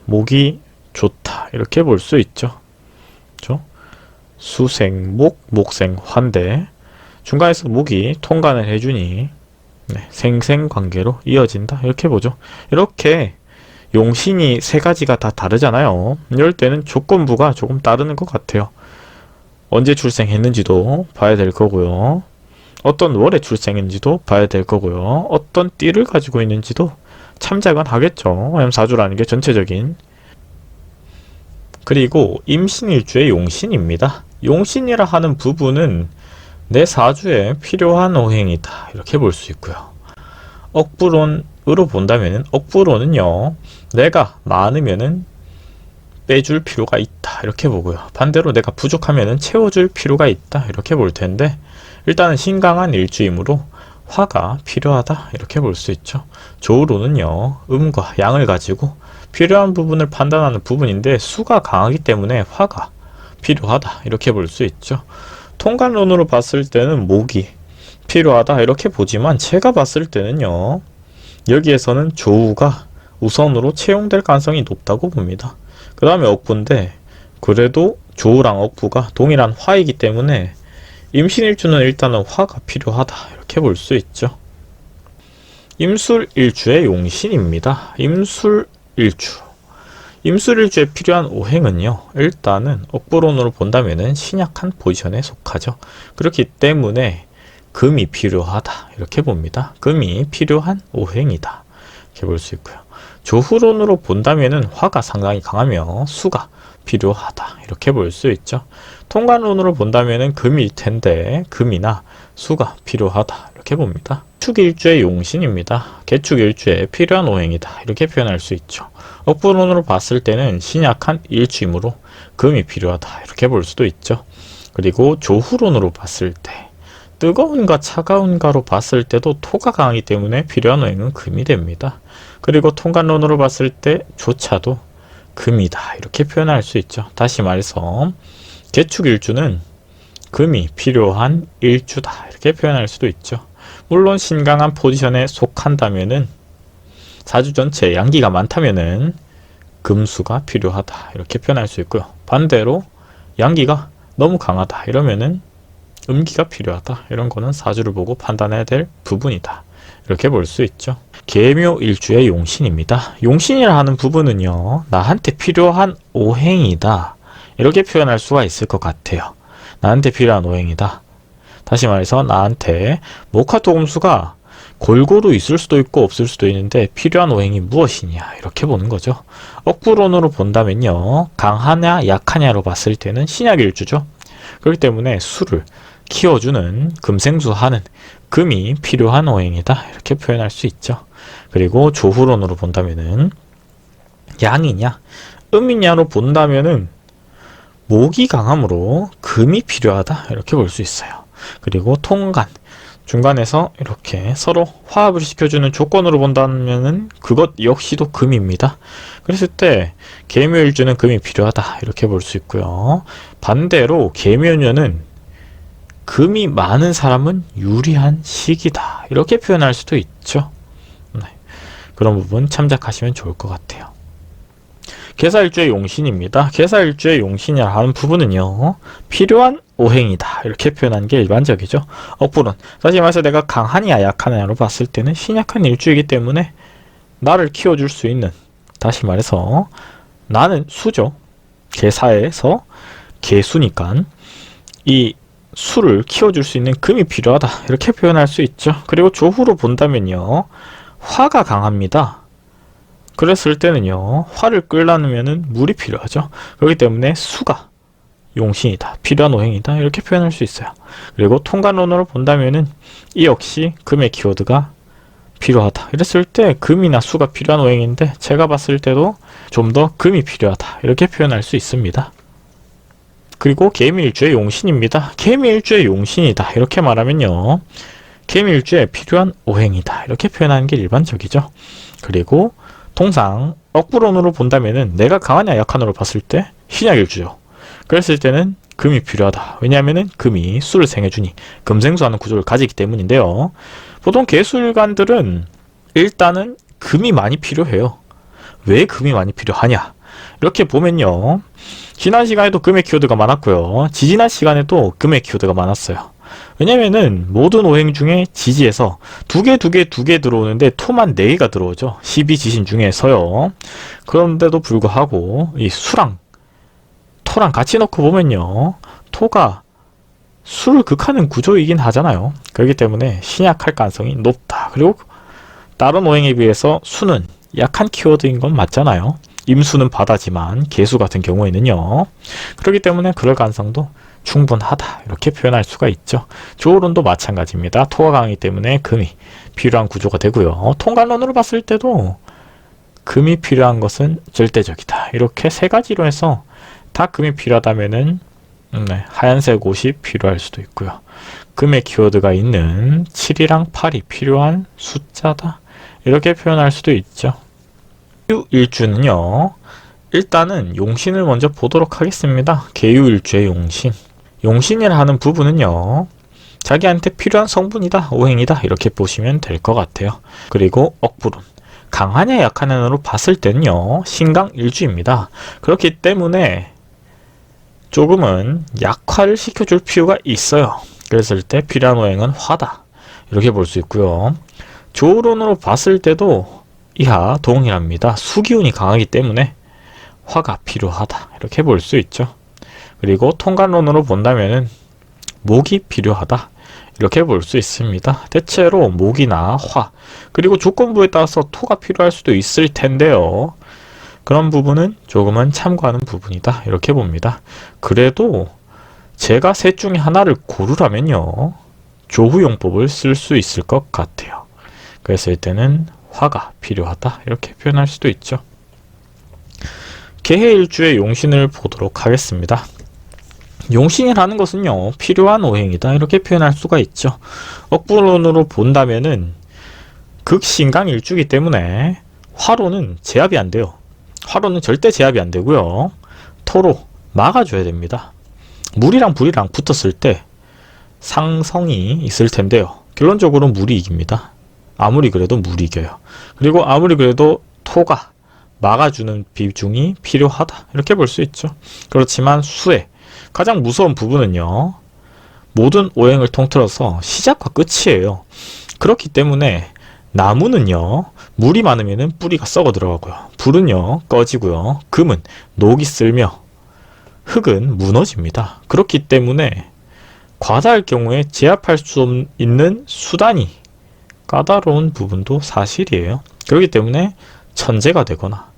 목이 좋다 이렇게 볼 수 있죠. 그렇죠? 수생목, 목생환대 중간에서 목이 통간을 해주니 생생관계로 이어진다 이렇게 보죠. 이렇게 용신이 세 가지가 다 다르잖아요. 이럴 때는 조건부가 조금 따르는 것 같아요. 언제 출생했는지도 봐야 될 거고요. 어떤 월에 출생했는지도 봐야 될 거고요. 어떤 띠를 가지고 있는지도 참작은 하겠죠. 왜냐면 사주라는 게 전체적인. 그리고 임신일주의 용신입니다. 용신이라 하는 부분은 내 사주에 필요한 오행이다 이렇게 볼 수 있고요. 억부론으로 본다면 억부론은요 내가 많으면은 빼줄 필요가 있다 이렇게 보고요. 반대로 내가 부족하면은 채워줄 필요가 있다 이렇게 볼 텐데 일단은 신강한 일주이므로 화가 필요하다 이렇게 볼 수 있죠. 조우론은요 음과 양을 가지고 필요한 부분을 판단하는 부분인데 수가 강하기 때문에 화가 필요하다 이렇게 볼 수 있죠. 통관론으로 봤을 때는 목이 필요하다 이렇게 보지만 제가 봤을 때는요 여기에서는 조우가 우선으로 채용될 가능성이 높다고 봅니다. 그 다음에 억부인데 그래도 조우랑 억부가 동일한 화이기 때문에 임신일주는 일단은 화가 필요하다 이렇게 볼 수 있죠. 임술일주의 용신입니다. 임술일주에 필요한 오행은요 일단은 억부론으로 본다면은 신약한 포지션에 속하죠. 그렇기 때문에 금이 필요하다 이렇게 봅니다. 금이 필요한 오행이다 이렇게 볼 수 있고요. 조후론으로 본다면은 화가 상당히 강하며 수가 필요하다 이렇게 볼 수 있죠. 통관론으로 본다면은 금일 텐데 금이나 수가 필요하다 이렇게 봅니다. 개축일주의 용신입니다. 개축일주에 필요한 오행이다 이렇게 표현할 수 있죠. 억부론으로 봤을 때는 신약한 일주이므로 금이 필요하다 이렇게 볼 수도 있죠. 그리고 조후론으로 봤을 때 뜨거운가 차가운가로 봤을 때도 토가 강하기 때문에 필요한 오행은 금이 됩니다. 그리고 통관론으로 봤을 때조차도 금이다 이렇게 표현할 수 있죠. 다시 말해서 개축일주는 금이 필요한 일주다 이렇게 표현할 수도 있죠. 물론 신강한 포지션에 속한다면은 사주 전체 양기가 많다면은 금수가 필요하다 이렇게 표현할 수 있고요. 반대로 양기가 너무 강하다 이러면은 음기가 필요하다 이런 거는 사주를 보고 판단해야 될 부분이다 이렇게 볼 수 있죠. 계묘일주의 용신입니다. 용신이라 하는 부분은요 나한테 필요한 오행이다 이렇게 표현할 수가 있을 것 같아요. 나한테 필요한 오행이다. 다시 말해서 나한테 목화토금수가 골고루 있을 수도 있고 없을 수도 있는데 필요한 오행이 무엇이냐 이렇게 보는 거죠. 억부론으로 본다면요 강하냐 약하냐로 봤을 때는 신약일주죠. 그렇기 때문에 수를 키워주는 금생수하는 금이 필요한 오행이다 이렇게 표현할 수 있죠. 그리고 조후론으로 본다면은 양이냐 음이냐로 본다면은 목이 강함으로 금이 필요하다 이렇게 볼 수 있어요. 그리고 통간 중간에서 이렇게 서로 화합을 시켜주는 조건으로 본다면은 그것 역시도 금입니다. 그랬을 때 계묘일주는 금이 필요하다 이렇게 볼 수 있고요. 반대로 계묘년은 금이 많은 사람은 유리한 시기다 이렇게 표현할 수도 있죠. 그런 부분 참작하시면 좋을 것 같아요. 계사일주의 용신입니다. 계사일주의 용신이라 하는 부분은요 필요한 오행이다 이렇게 표현하는 게 일반적이죠. 억부론 다시 말해서 내가 강하냐 약하냐로 봤을 때는 신약한 일주이기 때문에 나를 키워줄 수 있는 다시 말해서 나는 수죠. 계사에서 계수니까 이 수를 키워줄 수 있는 금이 필요하다 이렇게 표현할 수 있죠. 그리고 조후로 본다면요, 화가 강합니다. 그랬을 때는요, 화를 끌려면은 물이 필요하죠. 그렇기 때문에 수가 용신이다, 필요한 오행이다 이렇게 표현할 수 있어요. 그리고 통관론으로 본다면은 이 역시 금의 키워드가 필요하다. 이랬을 때 금이나 수가 필요한 오행인데 제가 봤을 때도 좀 더 금이 필요하다 이렇게 표현할 수 있습니다. 그리고 개미일주의 용신입니다. 개미일주의 용신이다 이렇게 말하면요, 개미일주에 필요한 오행이다 이렇게 표현하는 게 일반적이죠. 그리고 통상 억부론으로 본다면은 내가 강하냐 약하냐로 봤을 때 신약일주죠. 그랬을 때는 금이 필요하다. 왜냐하면은 금이 수를 생해주니 금생수하는 구조를 가지기 때문인데요. 보통 개수일간들은 일단은 금이 많이 필요해요. 왜 금이 많이 필요하냐? 이렇게 보면요, 지난 시간에도 금의 키워드가 많았고요, 지지난 시간에도 금의 키워드가 많았어요. 왜냐면은 모든 오행 중에 지지에서 두 개 들어오는데 토만 4개가 들어오죠. 12지신 중에서요. 그런데도 불구하고 이 수랑 토랑 같이 넣고 보면요, 토가 수를 극하는 구조이긴 하잖아요. 그렇기 때문에 신약할 가능성이 높다. 그리고 다른 오행에 비해서 수는 약한 키워드인 건 맞잖아요. 임수는 바다지만 개수 같은 경우에는요. 그렇기 때문에 그럴 가능성도 충분하다 이렇게 표현할 수가 있죠. 조론도 마찬가지입니다. 토가 강하기 때문에 금이 필요한 구조가 되고요. 통관론으로 봤을 때도 금이 필요한 것은 절대적이다. 이렇게 세 가지로 해서 다 금이 필요하다면은 하얀색 옷이 필요할 수도 있고요. 금의 키워드가 있는 7이랑 8이 필요한 숫자다 이렇게 표현할 수도 있죠. 개유일주는요, 일단은 용신을 먼저 보도록 하겠습니다. 개유일주의 용신. 용신이라 하는 부분은요, 자기한테 필요한 성분이다, 오행이다 이렇게 보시면 될 것 같아요. 그리고 억부론. 강하냐 약하냐로 봤을 때는요, 신강일주입니다. 그렇기 때문에 조금은 약화를 시켜줄 필요가 있어요. 그랬을 때 필요한 오행은 화다 이렇게 볼 수 있고요. 조론으로 봤을 때도 이하 동일합니다. 수기운이 강하기 때문에 화가 필요하다 이렇게 볼 수 있죠. 그리고 통관론으로 본다면은 목이 필요하다 이렇게 볼 수 있습니다. 대체로 목이나 화, 그리고 조건부에 따라서 토가 필요할 수도 있을 텐데요. 그런 부분은 조금은 참고하는 부분이다 이렇게 봅니다. 그래도 제가 셋 중에 하나를 고르라면요, 조후용법을 쓸 수 있을 것 같아요. 그랬을 때는 화가 필요하다 이렇게 표현할 수도 있죠. 개해일주의 용신을 보도록 하겠습니다. 용신이라는 것은요, 필요한 오행이다 이렇게 표현할 수가 있죠. 억부론으로 본다면은 극신강일주이기 때문에 화로는 제압이 안 돼요. 화로는 절대 제압이 안 되고요. 토로 막아줘야 됩니다. 물이랑 불이랑 붙었을 때 상성이 있을 텐데요. 결론적으로 물이 이깁니다. 아무리 그래도 물이 이겨요. 그리고 아무리 그래도 토가 막아주는 비중이 필요하다 이렇게 볼 수 있죠. 그렇지만 수의 가장 무서운 부분은요, 모든 오행을 통틀어서 시작과 끝이에요. 그렇기 때문에 나무는요, 물이 많으면 뿌리가 썩어 들어가고요, 불은요 꺼지고요, 금은 녹이 쓸며 흙은 무너집니다. 그렇기 때문에 과다할 경우에 제압할 수 있는 수단이 까다로운 부분도 사실이에요. 그렇기 때문에 천재가 되거나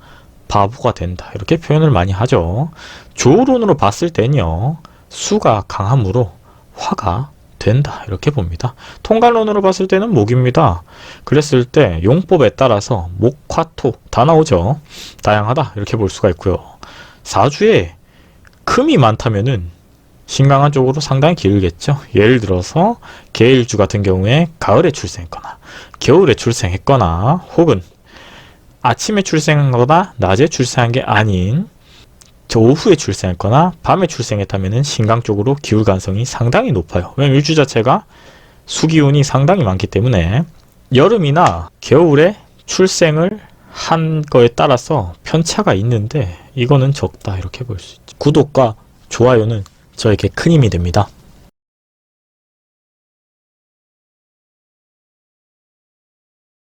바보가 된다 이렇게 표현을 많이 하죠. 조론으로 봤을 때는요, 수가 강함으로 화가 된다 이렇게 봅니다. 통관론으로 봤을 때는 목입니다. 그랬을 때 용법에 따라서 목, 화, 토 다 나오죠. 다양하다 이렇게 볼 수가 있고요. 사주에 금이 많다면은 신강한 쪽으로 상당히 길겠죠. 예를 들어서 개일주 같은 경우에 가을에 출생했거나 겨울에 출생했거나 혹은 아침에 출생한 거나 낮에 출생한 게 아닌 오후에 출생했거나 밤에 출생했다면 신강 쪽으로 기울 가능성이 상당히 높아요. 왜냐면 일주 자체가 수기운이 상당히 많기 때문에 여름이나 겨울에 출생을 한 거에 따라서 편차가 있는데 이거는 적다 이렇게 볼 수 있죠. 구독과 좋아요는 저에게 큰 힘이 됩니다.